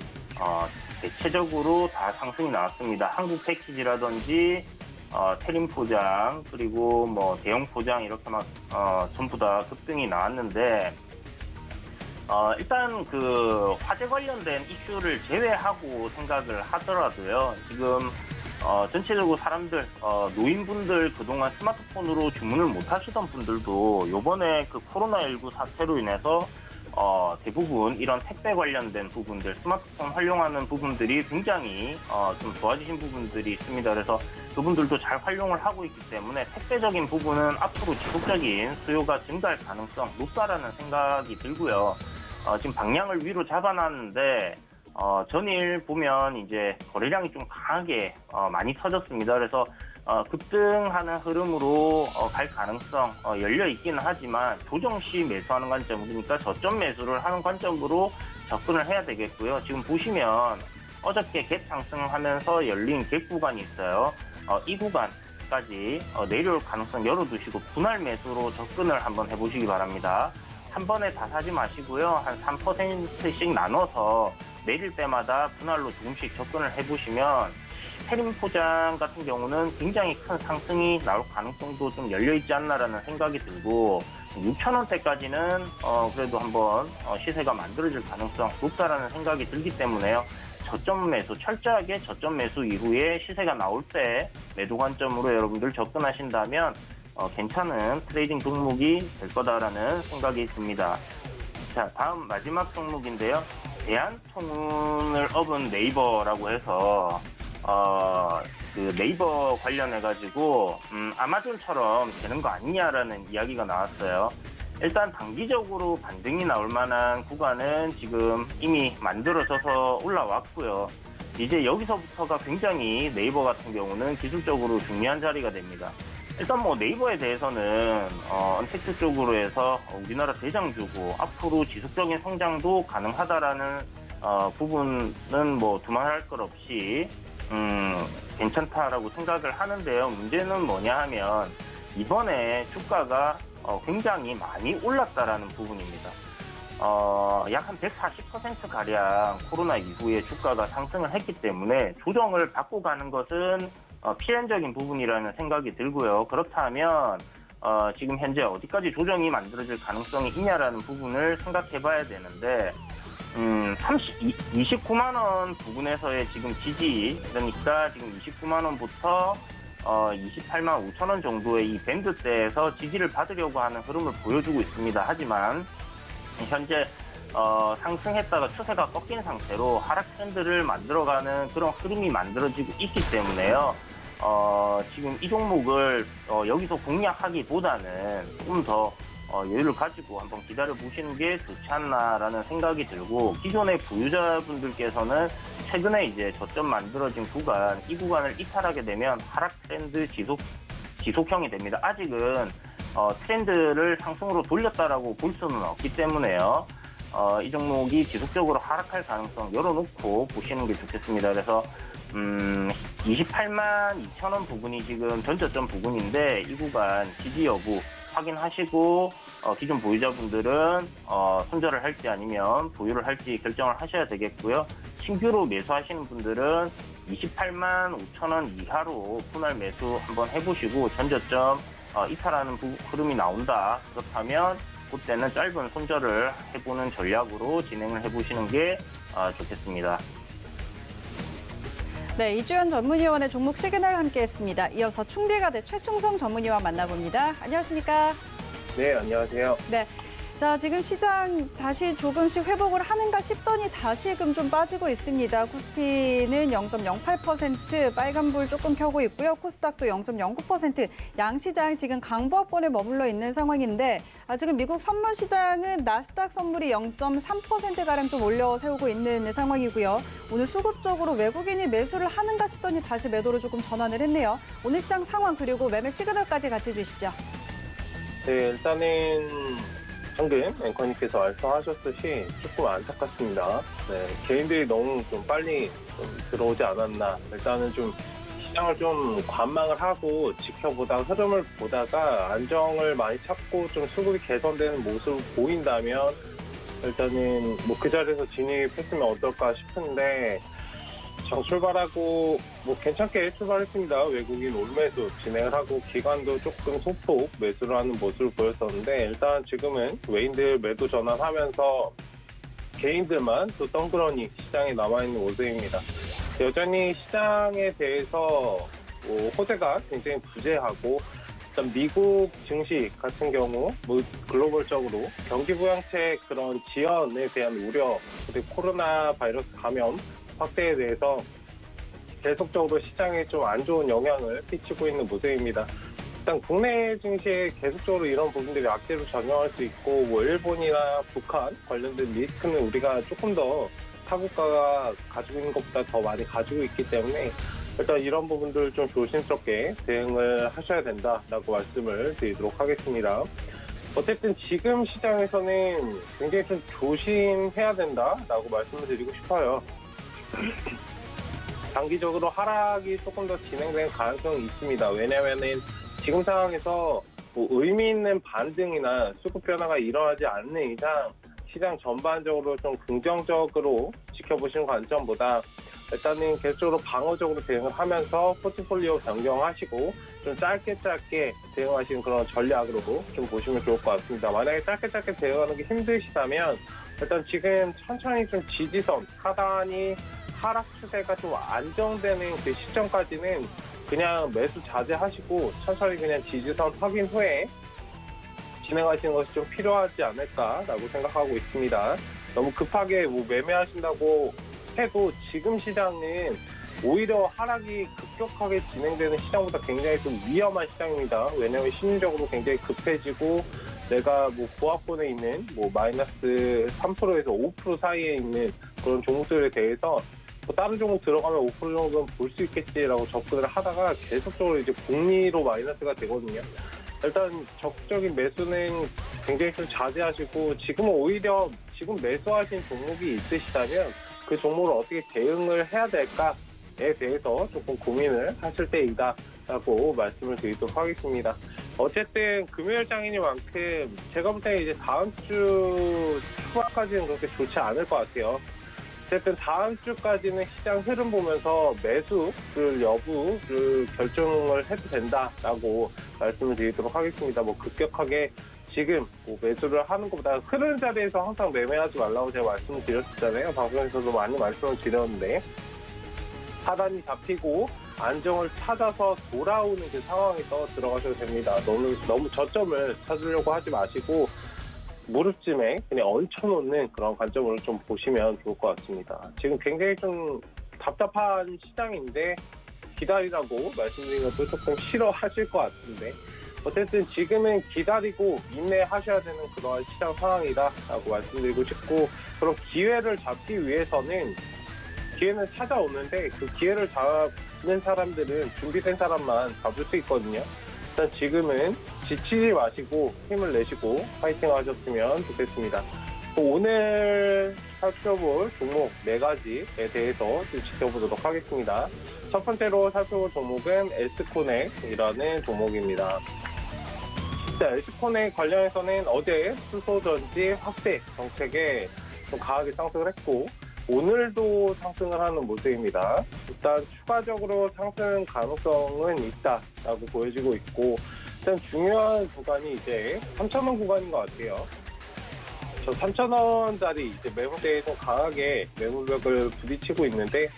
대체적으로 다 상승이 나왔습니다. 한국 패키지라든지 테린 포장 그리고 뭐 대형 포장 이렇게 막 전부 다 급등이 나왔는데 일단 그 화재 관련된 이슈를 제외하고 생각을 하더라도요. 지금 전체적으로 사람들 노인분들 그동안 스마트폰으로 주문을 못 하시던 분들도 요번에 그 코로나19 사태로 인해서 대부분 이런 택배 관련된 부분들, 스마트폰 활용하는 부분들이 굉장히 좀 좋아지신 부분들이 있습니다. 그래서 그분들도 잘 활용을 하고 있기 때문에 택배적인 부분은 앞으로 지속적인 수요가 증가할 가능성 높다라는 생각이 들고요. 지금 방향을 위로 잡아놨는데 전일 보면 이제 거래량이 좀 강하게 많이 터졌습니다. 그래서 급등하는 흐름으로 갈 가능성 열려 있기는 하지만 조정 시 매수하는 관점, 그러니까 저점 매수를 하는 관점으로 접근을 해야 되겠고요. 지금 보시면 어저께 갭 상승하면서 열린 갭 구간이 있어요. 이 구간까지 내려올 가능성 열어두시고 분할 매수로 접근을 한번 해보시기 바랍니다. 한 번에 다 사지 마시고요. 한 3%씩 나눠서 내릴 때마다 분할로 조금씩 접근을 해보시면 해림 포장 같은 경우는 굉장히 큰 상승이 나올 가능성도 좀 열려있지 않나라는 생각이 들고 6,000원대까지는 그래도 한번 시세가 만들어질 가능성 높다라는 생각이 들기 때문에요. 저점 매수, 철저하게 저점 매수 이후에 시세가 나올 때 매도 관점으로 여러분들 접근하신다면 괜찮은 트레이딩 종목이 될 거다라는 생각이 듭니다. 자, 다음 마지막 종목인데요. 대한통운을 업은 네이버라고 해서 그 네이버 관련해가지고 아마존처럼 되는 거 아니냐라는 이야기가 나왔어요. 일단 단기적으로 반등이 나올 만한 구간은 지금 이미 만들어져서 올라왔고요. 이제 여기서부터가 굉장히 네이버 같은 경우는 기술적으로 중요한 자리가 됩니다. 일단 뭐 네이버에 대해서는 언택트 쪽으로 해서 우리나라 대장주고 앞으로 지속적인 성장도 가능하다라는 부분은 뭐 두말할 것 없이 괜찮다라고 생각을 하는데요. 문제는 뭐냐 하면 이번에 주가가 굉장히 많이 올랐다라는 부분입니다. 약 한 140%가량 코로나 이후에 주가가 상승을 했기 때문에 조정을 받고 가는 것은 필연적인 부분이라는 생각이 들고요. 그렇다면 지금 현재 어디까지 조정이 만들어질 가능성이 있냐라는 부분을 생각해 봐야 되는데 29만 원 부근에서의 지금 지지, 그러니까 지금 29만 원부터 28만 5천 원 정도의 이 밴드대에서 지지를 받으려고 하는 흐름을 보여주고 있습니다. 하지만 현재 상승했다가 추세가 꺾인 상태로 하락 트렌드를 만들어가는 그런 흐름이 만들어지고 있기 때문에요. 지금 이 종목을 여기서 공략하기보다는 조금 더 여유를 가지고 한번 기다려 보시는 게 좋지 않나라는 생각이 들고, 기존의 보유자분들께서는 최근에 이제 저점 만들어진 구간, 이 구간을 이탈하게 되면 하락 트렌드 지속형이 됩니다. 아직은 트렌드를 상승으로 돌렸다라고 볼 수는 없기 때문에요. 이 종목이 지속적으로 하락할 가능성 열어놓고 보시는 게 좋겠습니다. 그래서 28만 2천 원 부분이 지금 전저점 부분인데 이 구간 지지 여부 확인하시고 기존 보유자분들은 손절을 할지 아니면 보유를 할지 결정을 하셔야 되겠고요. 신규로 매수하시는 분들은 28만 5천 원 이하로 분할 매수 한번 해보시고 전저점 이탈하는 흐름이 나온다. 그렇다면 그때는 짧은 손절을 해보는 전략으로 진행을 해보시는 게 좋겠습니다. 네, 이주연 전문위원의 종목 시그널 함께했습니다. 이어서 충대가대 최충성 전문위원 만나봅니다. 안녕하십니까? 네, 안녕하세요. 네. 자, 지금 시장 다시 조금씩 회복을 하는가 싶더니 다시금 좀 빠지고 있습니다. 코스피는 0.08%, 빨간불 조금 켜고 있고요. 코스닥도 0.09%, 양시장 지금 강보합권에 머물러 있는 상황인데 지금 미국 선물 시장은 나스닥 선물이 0.3%가량 좀 올려 세우고 있는 상황이고요. 오늘 수급적으로 외국인이 매수를 하는가 싶더니 다시 매도로 조금 전환을 했네요. 오늘 시장 상황 그리고 매매 시그널까지 같이 주시죠. 네, 일단은 방금 앵커님께서 말씀하셨듯이 조금 안타깝습니다. 네, 개인들이 너무 좀 빨리 좀 들어오지 않았나. 일단은 좀 시장을 좀 관망을 하고 지켜보다가 흐름을 보다가 안정을 많이 찾고 좀 수급이 개선되는 모습을 보인다면 일단은 뭐 그 자리에서 진입했으면 어떨까 싶은데 장 출발하고 뭐 괜찮게 출발했습니다. 외국인 올매수 진행을 하고 기관도 조금 소폭 매수를 하는 모습을 보였었는데 일단 지금은 외인들 매도 전환하면서 개인들만 또 덩그러니 시장에 남아있는 모습입니다. 여전히 시장에 대해서 호재가 굉장히 부재하고 일단 미국 증시 같은 경우 뭐 글로벌적으로 경기 부양책 그런 지연에 대한 우려, 그리고 코로나 바이러스 감염 확대에 대해서 계속적으로 시장에 좀 안 좋은 영향을 끼치고 있는 모습입니다. 일단 국내 증시에 계속적으로 이런 부분들이 악재로 작용할 수 있고, 뭐 일본이나 북한 관련된 리스크는 우리가 조금 더 타국가가 가지고 있는 것보다 더 많이 가지고 있기 때문에 일단 이런 부분들 좀 조심스럽게 대응을 하셔야 된다라고 말씀을 드리도록 하겠습니다. 어쨌든 지금 시장에서는 굉장히 좀 조심해야 된다라고 말씀을 드리고 싶어요. 단기적으로 하락이 조금 더 진행될 가능성이 있습니다. 왜냐하면은 지금 상황에서 뭐 의미 있는 반등이나 수급 변화가 일어나지 않는 이상 시장 전반적으로 좀 긍정적으로 지켜보시는 관점보다 일단은 계속적으로 방어적으로 대응을 하면서 포트폴리오 변경하시고 좀 짧게 대응하시는 그런 전략으로 좀 보시면 좋을 것 같습니다. 만약에 짧게 대응하는 게 힘드시다면 일단 지금 천천히 좀 지지선, 하단이 하락 추세가 좀 안정되는 그 시점까지는 그냥 매수 자제하시고 천천히 그냥 지지선 확인 후에 진행하시는 것이 좀 필요하지 않을까라고 생각하고 있습니다. 너무 급하게 뭐 매매하신다고 해도 지금 시장은 오히려 하락이 급격하게 진행되는 시장보다 굉장히 좀 위험한 시장입니다. 왜냐하면 심리적으로 굉장히 급해지고 내가 뭐 고압권에 있는 뭐 마이너스 3%에서 5% 사이에 있는 그런 종목들에 대해서 뭐 다른 종목 들어가면 5% 정도는 볼 수 있겠지라고 접근을 하다가 계속적으로 이제 복리로 마이너스가 되거든요. 일단 적극적인 매수는 굉장히 좀 자제하시고 지금은 오히려 지금 매수하신 종목이 있으시다면 그 종목을 어떻게 대응을 해야 될까에 대해서 조금 고민을 하실 때이다라고 말씀을 드리도록 하겠습니다. 어쨌든 금요일장이니만큼 제가 볼 때는 이제 다음 주 초반까지는 그렇게 좋지 않을 것 같아요. 어쨌든 다음 주까지는 시장 흐름 보면서 매수를 여부를 결정을 해도 된다라고 말씀을 드리도록 하겠습니다. 뭐 급격하게 지금 뭐 매수를 하는 것보다 흐르는 자리에서 항상 매매하지 말라고 제가 말씀을 드렸잖아요. 방송에서도 많이 말씀을 드렸는데 하단이 잡히고 안정을 찾아서 돌아오는 그 상황에서 들어가셔도 됩니다. 너무 저점을 찾으려고 하지 마시고 무릎쯤에 그냥 얹혀놓는 그런 관점으로 좀 보시면 좋을 것 같습니다. 지금 굉장히 좀 답답한 시장인데 기다리라고 말씀드린 것도 조금 싫어하실 것 같은데 어쨌든 지금은 기다리고 인내하셔야 되는 그런 시장 상황이다라고 말씀드리고 싶고 그런 기회를 잡기 위해서는 기회는 찾아오는데 그 기회를 잡는 사람들은 준비된 사람만 잡을 수 있거든요. 일단 지금은 지치지 마시고 힘을 내시고 파이팅 하셨으면 좋겠습니다. 오늘 살펴볼 종목 4가지에 대해서 좀 지켜보도록 하겠습니다. 첫 번째로 살펴볼 종목은 에스코넥이라는 종목입니다. 에스코넥 관련해서는 어제 수소전지 확대 정책에 좀 강하게 상승을 했고 오늘도 상승을 하는 모습입니다. 일단 추가적으로 상승 가능성은 있다라고 보여지고 있고 일단 중요한 구간이 이제 3,000원 구간인 것 같아요. 저 3,000원짜리 이제 매물대에 좀 강하게 매물벽을 부딪히고 있는데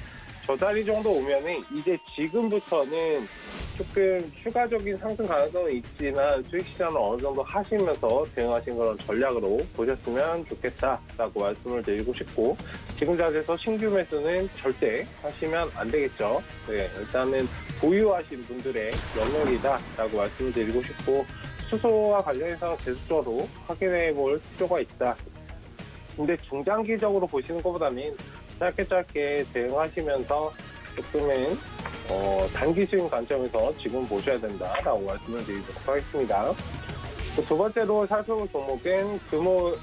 저 자리 정도 오면은 이제 지금부터는 조금 추가적인 상승 가능성은 있지만 주식시장을 어느 정도 하시면서 대응하신 그런 전략으로 보셨으면 좋겠다라고 말씀을 드리고 싶고 지금 자리에서 신규 매수는 절대 하시면 안 되겠죠. 네, 일단은 보유하신 분들의 영역이다라고 말씀을 드리고 싶고 수소와 관련해서 계속적으로 확인해 볼 필요가 있다. 근데 중장기적으로 보시는 것보다는 짧게 대응하시면서 조금은 단기 수익 관점에서 지금 보셔야 된다라고 말씀을 드리도록 하겠습니다. 두 번째로 살펴볼 종목은 금호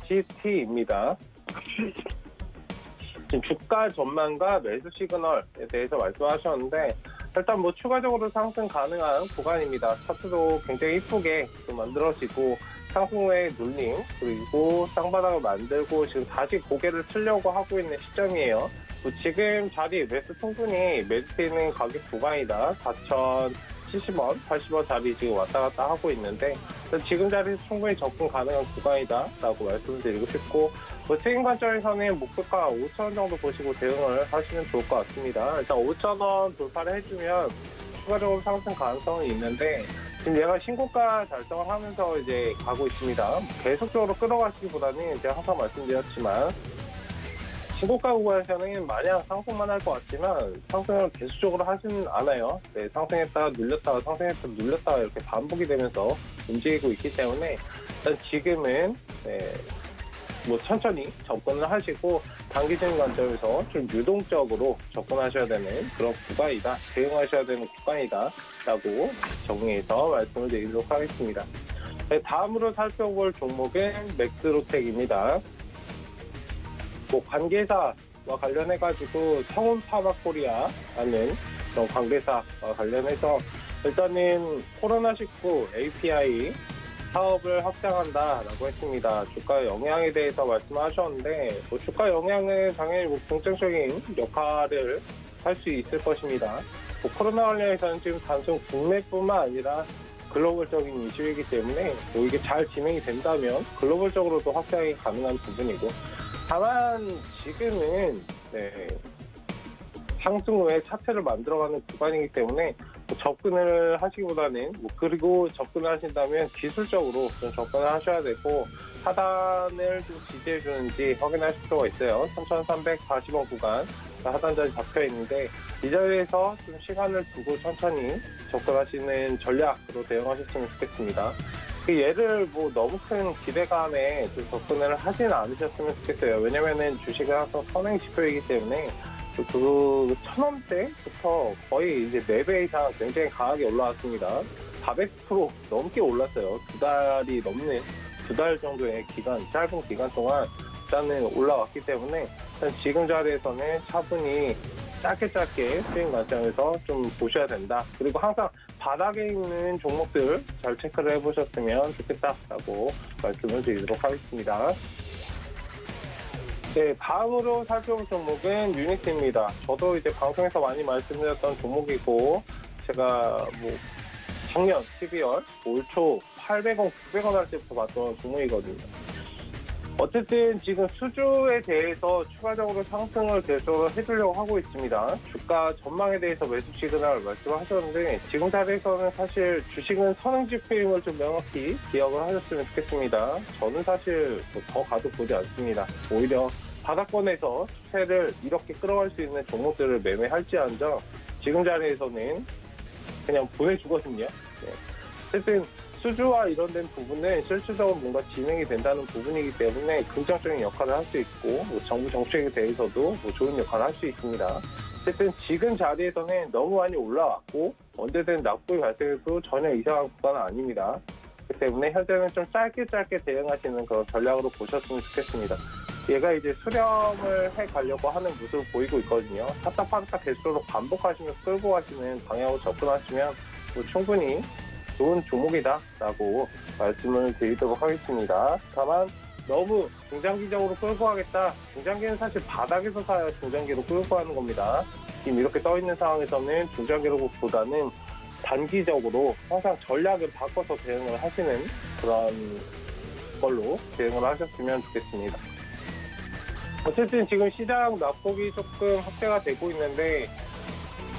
HGT입니다. 지금 주가 전망과 매수 시그널에 대해서 말씀하셨는데 일단 뭐 추가적으로 상승 가능한 구간입니다. 차트도 굉장히 이쁘게 좀 만들어지고 상승 후에 눌림 그리고 쌍바닥을 만들고 지금 다시 고개를 틀려고 하고 있는 시점이에요. 지금 자리 매수 충분히 메리트 있는 가격 구간이다. 4,070원, 80원 자리 지금 왔다 갔다 하고 있는데 지금 자리에서 충분히 접근 가능한 구간이다 라고 말씀드리고 싶고 수익 관점에서는 목표가 5,000원 정도 보시고 대응을 하시면 좋을 것 같습니다. 일단 5,000원 돌파를 해주면 추가적으로 상승 가능성이 있는데 지금 얘가 신고가 달성을 하면서 이제 가고 있습니다. 계속적으로 끌어가시기보다는 제가 항상 말씀드렸지만 신고가 구간에서는 마냥 상승만 할 것 같지만 상승을 계속적으로 하지는 않아요. 네, 상승했다가 눌렸다가 상승했다가 눌렸다가 이렇게 반복이 되면서 움직이고 있기 때문에 일단 지금은 뭐 천천히 접근을 하시고 단기적인 관점에서 좀 유동적으로 접근하셔야 되는 그런 구간이다, 대응하셔야 되는 구간이다라고 정리해서 말씀을 드리도록 하겠습니다. 네, 다음으로 살펴볼 종목은 맥스로텍입니다. 뭐 관계사와 관련해가지고 성운파마코리아라는 그런 관계사와 관련해서 일단은 코로나19 API 사업을 확장한다라고 했습니다. 주가 영향에 대해서 말씀하셨는데 뭐 주가 영향은 당연히 뭐 긍정적인 역할을 할 수 있을 것입니다. 뭐 코로나 관련해서는 지금 단순 국내뿐만 아니라 글로벌적인 이슈이기 때문에 뭐 이게 잘 진행이 된다면 글로벌적으로도 확장이 가능한 부분이고 다만 지금은 상승 후에 차트를 만들어가는 구간이기 때문에 접근을 하시기보다는 그리고 접근을 하신다면 기술적으로 좀 접근을 하셔야 되고 하단을 좀 지지해 주는지 확인하실 필요가 있어요. 3,340원 구간 하단자리 잡혀 있는데 이 자리에서 좀 시간을 두고 천천히 접근하시는 전략으로 대응하셨으면 좋겠습니다. 얘를 뭐 너무 큰 기대감에 좀 접근을 하지는 않으셨으면 좋겠어요. 왜냐면은 주식은 항상 선행지표이기 때문에 그 1,000원대부터 거의 이제 4배 이상 굉장히 강하게 올라왔습니다. 400% 넘게 올랐어요. 두 달 정도의 짧은 기간 동안 일단은 올라왔기 때문에 일단 지금 자리에서는 차분히 짧게 수익 관점에서 좀 보셔야 된다. 그리고 항상 바닥에 있는 종목들 잘 체크를 해보셨으면 좋겠다라고 말씀을 드리도록 하겠습니다. 네, 다음으로 살펴볼 종목은 유니티입니다. 저도 이제 방송에서 많이 말씀드렸던 종목이고 제가 뭐 작년 12월 올 초 800원, 900원 할 때부터 봤던 종목이거든요. 어쨌든 지금 수주에 대해서 추가적으로 상승을 계속 해주려고 하고 있습니다. 주가 전망에 대해서 매수 시그널 말씀하셨는데 지금 자리에서는 사실 주식은 선행지표임을 좀 명확히 기억을 하셨으면 좋겠습니다. 저는 사실 더 가도 보지 않습니다. 오히려 바닥권에서 추세를 이렇게 끌어갈 수 있는 종목들을 매매할지언정 지금 자리에서는 그냥 보내주거든요. 어쨌든 수주와 이런 된 부분은 실질적으로 뭔가 진행이 된다는 부분이기 때문에 긍정적인 역할을 할 수 있고 정부 정책에 대해서도 좋은 역할을 할 수 있습니다. 어쨌든 지금 자리에서는 너무 많이 올라왔고 언제든 낙폭이 발생해도 전혀 이상한 구간은 아닙니다. 그렇기 때문에 현재는 좀 짧게 대응하시는 그런 전략으로 보셨으면 좋겠습니다. 얘가 이제 수렴을 해가려고 하는 모습을 보이고 있거든요. 샀다 팔았다 계속적으로 반복하시면서 끌고 가시는 방향으로 접근하시면 충분히 좋은 종목이다라고 말씀을 드리도록 하겠습니다. 다만 너무 중장기적으로 끌고 가겠다. 중장기는 사실 바닥에서 사야 중장기로 끌고 가는 겁니다. 지금 이렇게 떠 있는 상황에서는 중장기로보다는 단기적으로 항상 전략을 바꿔서 대응을 하시는 그런 걸로 대응을 하셨으면 좋겠습니다. 어쨌든 지금 시장 낙폭이 조금 확대가 되고 있는데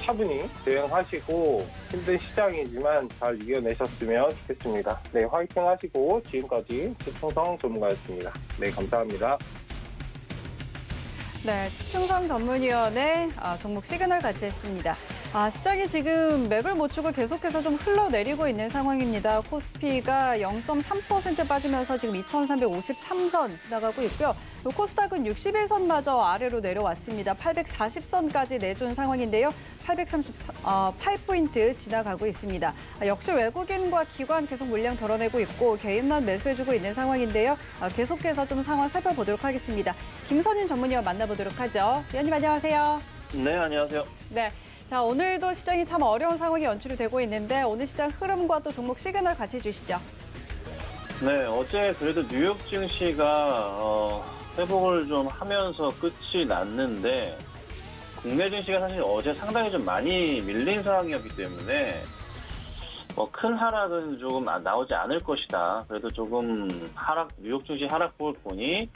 차분히 대응하시고 힘든 시장이지만 잘 이겨내셨으면 좋겠습니다. 네, 화이팅 하시고 지금까지 최충성 전문가였습니다. 네, 감사합니다. 네, 최충성 전문위원의 종목 시그널 같이 했습니다. 시장이 지금 맥을 못 추고 계속해서 좀 흘러내리고 있는 상황입니다. 코스피가 0.3% 빠지면서 지금 2,353선 지나가고 있고요. 코스닥은 61선마저 아래로 내려왔습니다. 840선까지 내준 상황인데요. 838포인트 지나가고 있습니다. 역시 외국인과 기관 계속 물량 덜어내고 있고 개인만 매수해주고 있는 상황인데요. 계속해서 좀 상황 살펴보도록 하겠습니다. 김선인 전문위원 만나보도록 하죠. 위원님 안녕하세요. 네, 안녕하세요. 네. 자, 오늘도 시장이 참 어려운 상황이 연출이 되고 있는데 오늘 시장 흐름과 또 종목 시그널 같이 주시죠. 네, 어제 그래도 뉴욕 증시가 회복을 좀 하면서 끝이 났는데 국내 증시가 사실 어제 상당히 좀 많이 밀린 상황이었기 때문에 큰 하락은 조금 나오지 않을 것이다. 그래도 조금 뉴욕 증시 하락폭을 보니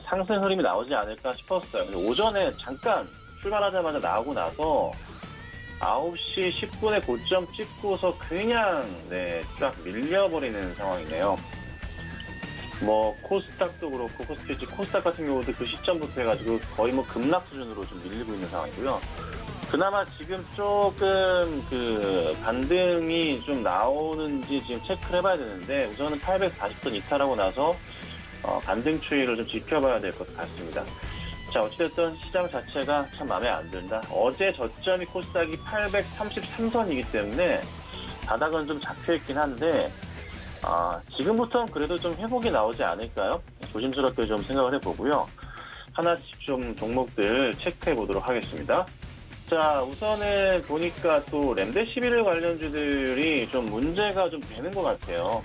상승 흐름이 나오지 않을까 싶었어요. 근데 오전에 잠깐 출발하자마자 나오고 나서 9시 10분에 고점 찍고서 그냥 쫙 밀려버리는 상황이네요. 뭐 코스닥도 그렇고 코스닥 같은 경우도 그 시점부터 해가지고 거의 뭐 급락 수준으로 좀 밀리고 있는 상황이고요. 그나마 지금 조금 그 반등이 좀 나오는지 지금 체크를 해봐야 되는데 우선은 840선 이탈하고 나서 반등 추이를 좀 지켜봐야 될 것 같습니다. 자, 어찌됐든 시장 자체가 참 마음에 안 든다. 어제 저점이 코스닥이 833선이기 때문에 바닥은 좀 잡혀있긴 한데 지금부터는 그래도 좀 회복이 나오지 않을까요? 조심스럽게 좀 생각을 해보고요. 하나씩 좀 종목들 체크해 보도록 하겠습니다. 자, 우선은 보니까 또 렘데시비르 관련주들이 좀 문제가 좀 되는 것 같아요.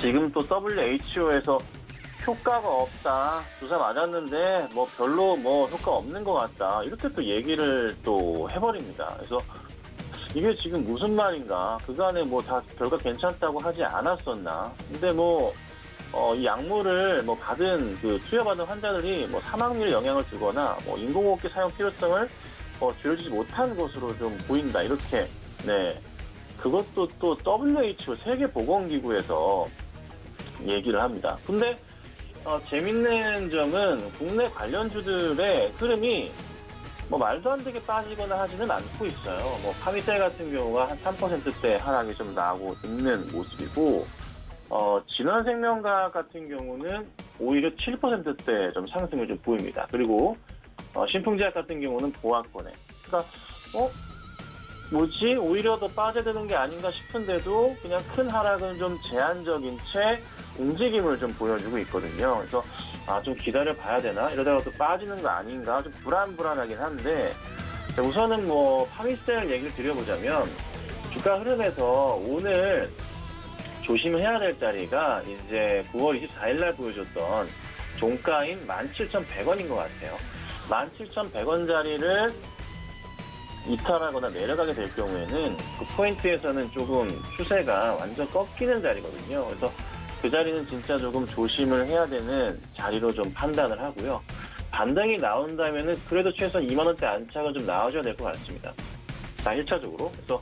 지금 또 WHO에서 효과가 없다. 주사 맞았는데 뭐 별로 뭐 효과 없는 것 같다. 이렇게 또 얘기를 또 해버립니다. 그래서 이게 지금 무슨 말인가? 그간에 뭐 다 결과 괜찮다고 하지 않았었나? 근데 뭐 이 약물을 뭐 받은 그 투여받은 환자들이 뭐 사망률에 영향을 주거나 뭐 인공호흡기 사용 필요성을 줄여주지 못한 것으로 좀 보인다. 이렇게 그것도 또 WHO 세계보건기구에서 얘기를 합니다. 근데 재밌는 점은 국내 관련주들의 흐름이 뭐 말도 안 되게 빠지거나 하지는 않고 있어요. 뭐 파미셀 같은 경우가 한 3%대 하락이 좀 나오고 있는 모습이고, 진원생명과학 같은 경우는 오히려 7%대 좀 상승을 좀 보입니다. 그리고 신풍제약 같은 경우는 보합권에. 그러니까 뭐지? 오히려 더 빠져야 되는 게 아닌가 싶은데도 그냥 큰 하락은 좀 제한적인 채 움직임을 좀 보여주고 있거든요. 그래서 좀 기다려 봐야 되나? 이러다가 또 빠지는 거 아닌가? 좀 불안하긴 한데, 우선은 뭐 파미셀 얘기를 드려보자면 주가 흐름에서 오늘 조심해야 될 자리가 이제 9월 24일 날 보여줬던 종가인 17,100원인 것 같아요. 17,100원 자리를 이탈하거나 내려가게 될 경우에는 그 포인트에서는 조금 추세가 완전 꺾이는 자리거든요. 그래서 그 자리는 진짜 조금 조심을 해야 되는 자리로 좀 판단을 하고요. 반등이 나온다면은 그래도 최소한 2만원대 안착은 좀 나와줘야 될 것 같습니다. 자, 1차적으로. 그래서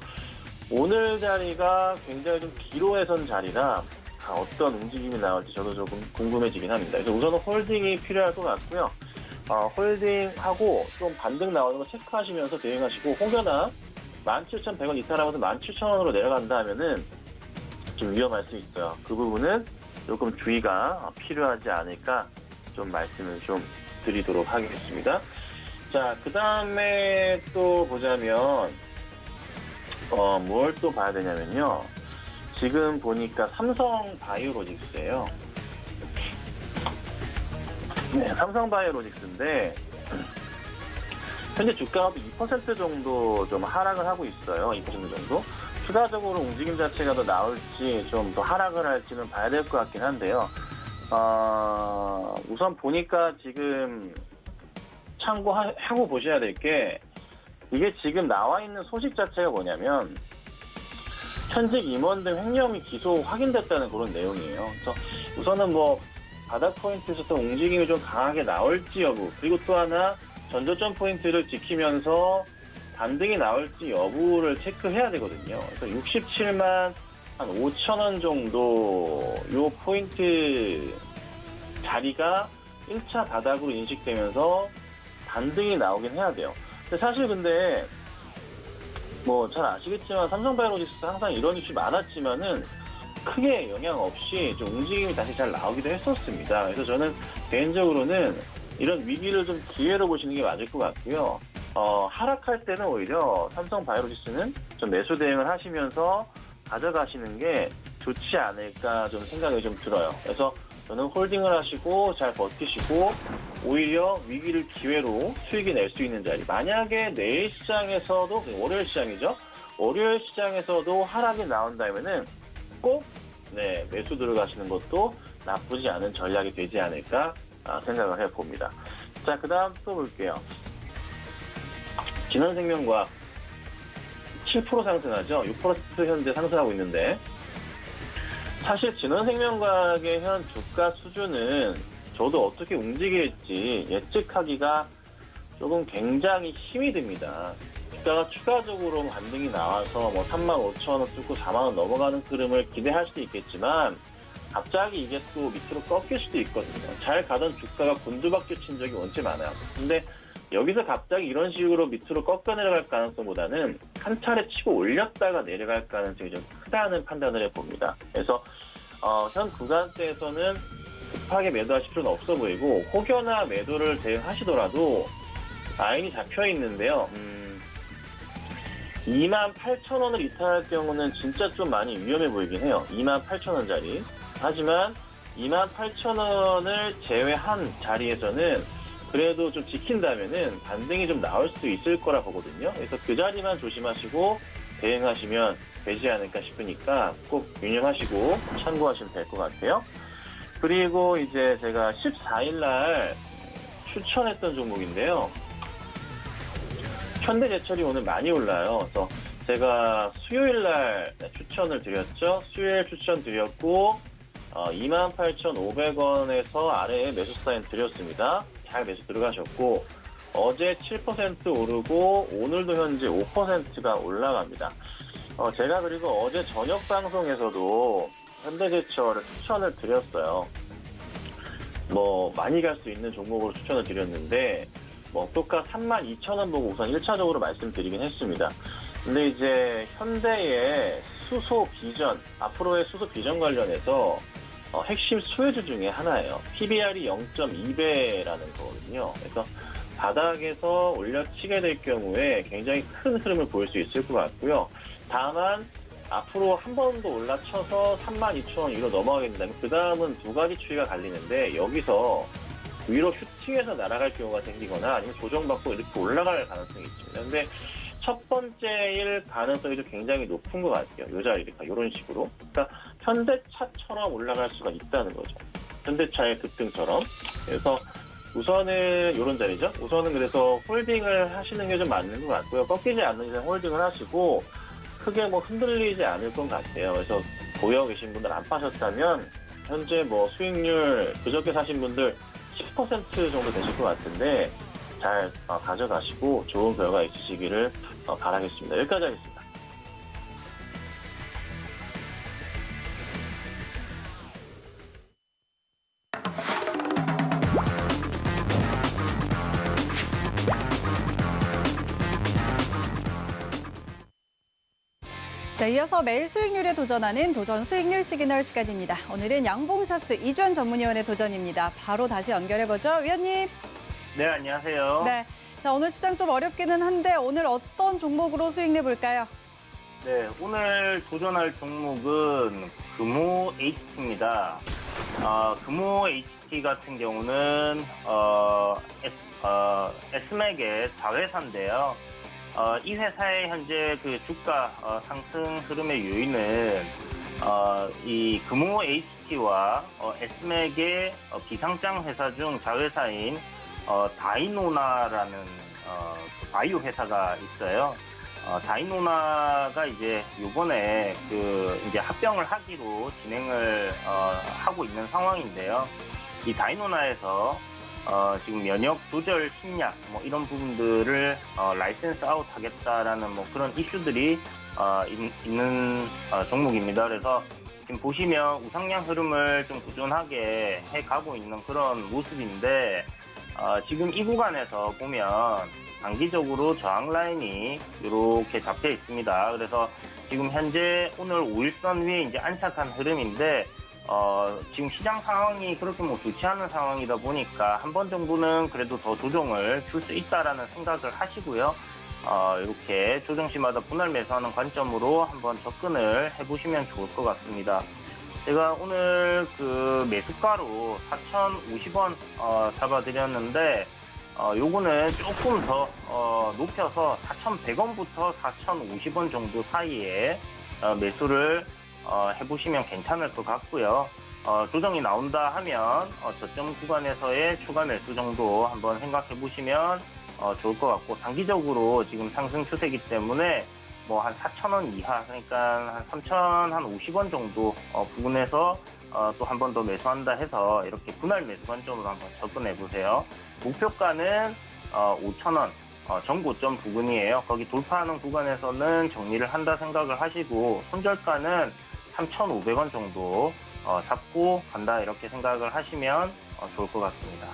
오늘 자리가 굉장히 좀 기로에선 자리라 어떤 움직임이 나올지 저도 조금 궁금해지긴 합니다. 그래서 우선은 홀딩이 필요할 것 같고요. 홀딩하고 좀 반등 나오는 거 체크하시면서 대응하시고, 혹여나 17,100원 이탈하면서 17,000원으로 내려간다 하면은 좀 위험할 수 있어요. 그 부분은 조금 주의가 필요하지 않을까 좀 말씀을 좀 드리도록 하겠습니다. 자, 그 다음에 또 보자면 뭘 또 봐야 되냐면요. 지금 보니까 삼성바이오로직스예요. 네, 삼성바이오로직스인데 현재 주가가 2% 정도 좀 하락을 하고 있어요. 2% 정도. 추가적으로 움직임 자체가 더 나올지 좀 더 하락을 할지는 봐야 될 것 같긴 한데요. 우선 보니까 지금 참고하고 보셔야 될 게, 이게 지금 나와 있는 소식 자체가 뭐냐면 현직 임원 등 횡령이 기소 확인됐다는 그런 내용이에요. 그래서 우선은 뭐 바닥 포인트에서 또 움직임이 좀 강하게 나올지 여부, 그리고 또 하나 전저점 포인트를 지키면서 반등이 나올지 여부를 체크해야 되거든요. 그래서 67만 한 5천원 정도 요 포인트 자리가 1차 바닥으로 인식되면서 반등이 나오긴 해야 돼요. 근데 사실 근데 뭐 잘 아시겠지만 삼성바이오로직스 항상 이런 이슈 많았지만은 크게 영향 없이 좀 움직임이 다시 잘 나오기도 했었습니다. 그래서 저는 개인적으로는 이런 위기를 좀 기회로 보시는 게 맞을 것 같고요. 하락할 때는 오히려 삼성바이오로직스는 좀 매수 대응을 하시면서 가져가시는 게 좋지 않을까 좀 생각이 좀 들어요. 그래서 저는 홀딩을 하시고 잘 버티시고 오히려 위기를 기회로 수익이 낼 수 있는 자리. 만약에 내일 시장에서도, 월요일 시장이죠. 월요일 시장에서도 하락이 나온다면은 꼭 매수 들어가시는 것도 나쁘지 않은 전략이 되지 않을까 생각을 해봅니다. 자, 그 다음 또 볼게요. 진원생명과학 7% 상승하죠. 6% 현재 상승하고 있는데, 사실 진원생명과학의 현 주가 수준은 저도 어떻게 움직일지 예측하기가 조금 굉장히 힘이 듭니다. 주가가 추가적으로 반등이 나와서 뭐 35,000원 뚫고 4만원 넘어가는 흐름을 기대할 수도 있겠지만 갑자기 이게 또 밑으로 꺾일 수도 있거든요. 잘 가던 주가가 곤두박질 친 적이 원체 많아요. 근데 여기서 갑자기 이런 식으로 밑으로 꺾여 내려갈 가능성보다는 한 차례 치고 올렸다가 내려갈 가능성이 좀 크다는 판단을 해봅니다. 그래서 현 구간대에서는 급하게 매도하실 필요는 없어 보이고 혹여나 매도를 대응하시더라도 라인이 잡혀 있는데요. 28,000원을 이탈할 경우는 진짜 좀 많이 위험해 보이긴 해요. 28,000원짜리. 하지만 28,000원을 제외한 자리에서는 그래도 좀 지킨다면은 반등이 좀 나올 수 있을 거라 보거든요. 그래서 그 자리만 조심하시고 대응하시면 되지 않을까 싶으니까 꼭 유념하시고 참고하시면 될 것 같아요. 그리고 이제 제가 14일 날 추천했던 종목인데요. 현대제철이 오늘 많이 올라요. 그래서 제가 수요일 날 추천을 드렸죠. 수요일 추천 드렸고 28,500원에서 아래에 매수 사인 드렸습니다. 잘 매수 들어가셨고 어제 7% 오르고 오늘도 현재 5%가 올라갑니다. 제가 그리고 어제 저녁 방송에서도 현대제철을 추천을 드렸어요. 뭐 많이 갈 수 있는 종목으로 추천을 드렸는데 목표가 32,000원 보고 우선 1차적으로 말씀드리긴 했습니다. 근데 이제 현대의 수소 비전, 앞으로의 수소 비전 관련해서 핵심 수혜주 중에 하나예요. PBR이 0.2배라는 거거든요. 그래서 바닥에서 올려치게 될 경우에 굉장히 큰 흐름을 보일 수 있을 것 같고요. 다만 앞으로 한 번 더 올라쳐서 32,000원 위로 넘어가게 된다면 그 다음은 두 가지 추이가 갈리는데 여기서 위로 슈팅해서 날아갈 경우가 생기거나 아니면 조정받고 이렇게 올라갈 가능성이 있습니다. 근데 첫 번째일 가능성이 좀 굉장히 높은 것 같아요. 이 자리니까 이런 식으로. 그러니까 현대차처럼 올라갈 수가 있다는 거죠. 현대차의 급등처럼. 그래서 우선은 이런 자리죠. 우선은 그래서 홀딩을 하시는 게 좀 맞는 것 같고요. 꺾이지 않는 이상 홀딩을 하시고 크게 뭐 흔들리지 않을 것 같아요. 그래서 보여 계신 분들 안 파셨다면 현재 뭐 수익률 그저께 사신 분들 10% 정도 되실 것 같은데 잘 가져가시고 좋은 결과 있으시기를 바라겠습니다. 여기까지 하겠습니다. 네, 이어서 매일 수익률에 도전하는 도전 수익률 시그널 시간입니다. 오늘은 양봉샤스 이주연 전문위원의 도전입니다. 바로 다시 연결해보죠. 위원님. 네, 안녕하세요. 네, 자 오늘 시장 좀 어렵기는 한데 오늘 어떤 종목으로 수익 내볼까요? 네, 오늘 도전할 종목은 금호 HT입니다. 금호 HT 같은 경우는 SMAC의 자회사인데요. 이 회사의 현재 그 주가 상승 흐름의 요인은 이 금호 HT와 SMAC의 비상장 회사 중 자회사인 다이노나라는 그 바이오 회사가 있어요. 다이노나가 이제 요번에 이제 합병을 하기로 진행을 하고 있는 상황인데요. 이 다이노나에서 지금 면역 조절 신약 뭐 이런 부분들을 라이센스 아웃 하겠다라는 뭐 그런 이슈들이 있는 종목입니다. 그래서 지금 보시면 우상향 흐름을 좀 꾸준하게 해가고 있는 그런 모습인데 지금 이 구간에서 보면 단기적으로 저항 라인이 이렇게 잡혀 있습니다. 그래서 지금 현재 오늘 5일선 위에 이제 안착한 흐름인데 지금 시장 상황이 그렇게 뭐 좋지 않은 상황이다 보니까 한 번 정도는 그래도 더 조정을 줄 수 있다라는 생각을 하시고요. 이렇게 조정 시마다 분할 매수하는 관점으로 한번 접근을 해보시면 좋을 것 같습니다. 제가 오늘 그 매수가로 4,050원 잡아드렸는데 요거는 조금 더 높여서 4,100원부터 4,050원 정도 사이에 매수를 해보시면 괜찮을 것 같고요. 조정이 나온다 하면 저점 구간에서의 추가 매수 정도 한번 생각해 보시면 좋을 것 같고, 단기적으로 지금 상승 추세이기 때문에 뭐 한 4,000원 이하, 그러니까 한 3,050원 정도 부근에서 또 한 번 더 매수한다 해서 이렇게 분할 매수 관점으로 한번 접근해 보세요. 목표가는 5,000원 전고점 부근이에요. 거기 돌파하는 구간에서는 정리를 한다 생각을 하시고 손절가는 3,500원 정도 잡고 간다 이렇게 생각을 하시면 좋을 것 같습니다.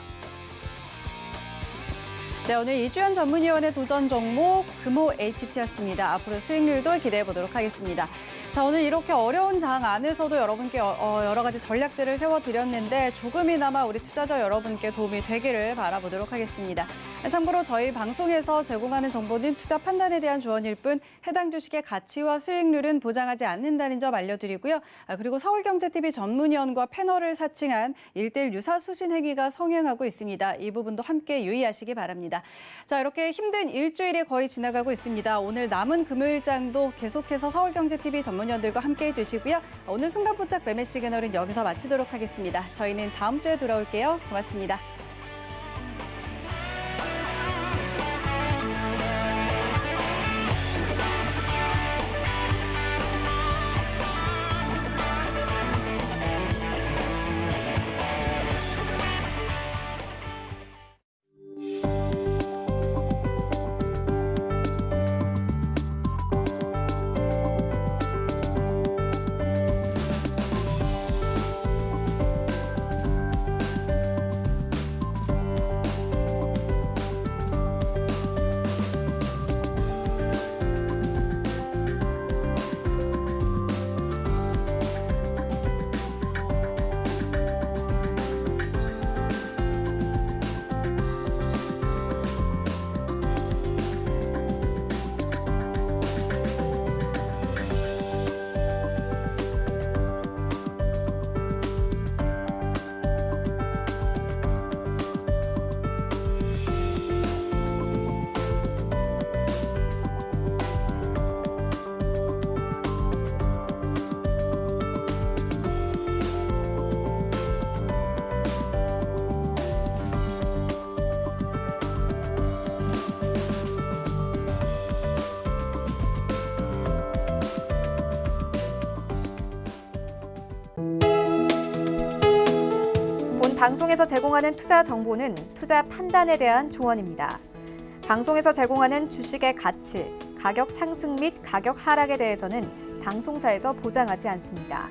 네, 오늘 이주연 전문위원의 도전 종목 금호 HT였습니다. 앞으로 수익률도 기대해 보도록 하겠습니다. 자, 오늘 이렇게 어려운 장 안에서도 여러분께 여러 가지 전략들을 세워드렸는데 조금이나마 우리 투자자 여러분께 도움이 되기를 바라보도록 하겠습니다. 참고로 저희 방송에서 제공하는 정보는 투자 판단에 대한 조언일 뿐 해당 주식의 가치와 수익률은 보장하지 않는다는 점 알려드리고요. 그리고 서울경제TV 전문위원과 패널을 사칭한 1:1 유사수신 행위가 성행하고 있습니다. 이 부분도 함께 유의하시기 바랍니다. 자, 이렇게 힘든 일주일이 거의 지나가고 있습니다. 오늘 남은 금요일장도 계속해서 서울경제TV 전문위원들과 함께해 주시고요. 오늘 순간포착 매매 시그널은 여기서 마치도록 하겠습니다. 저희는 다음 주에 돌아올게요. 고맙습니다. 방송에서 제공하는 투자 정보는 투자 판단에 대한 조언입니다. 방송에서 제공하는 주식의 가치, 가격 상승 및 가격 하락에 대해서는 방송사에서 보장하지 않습니다.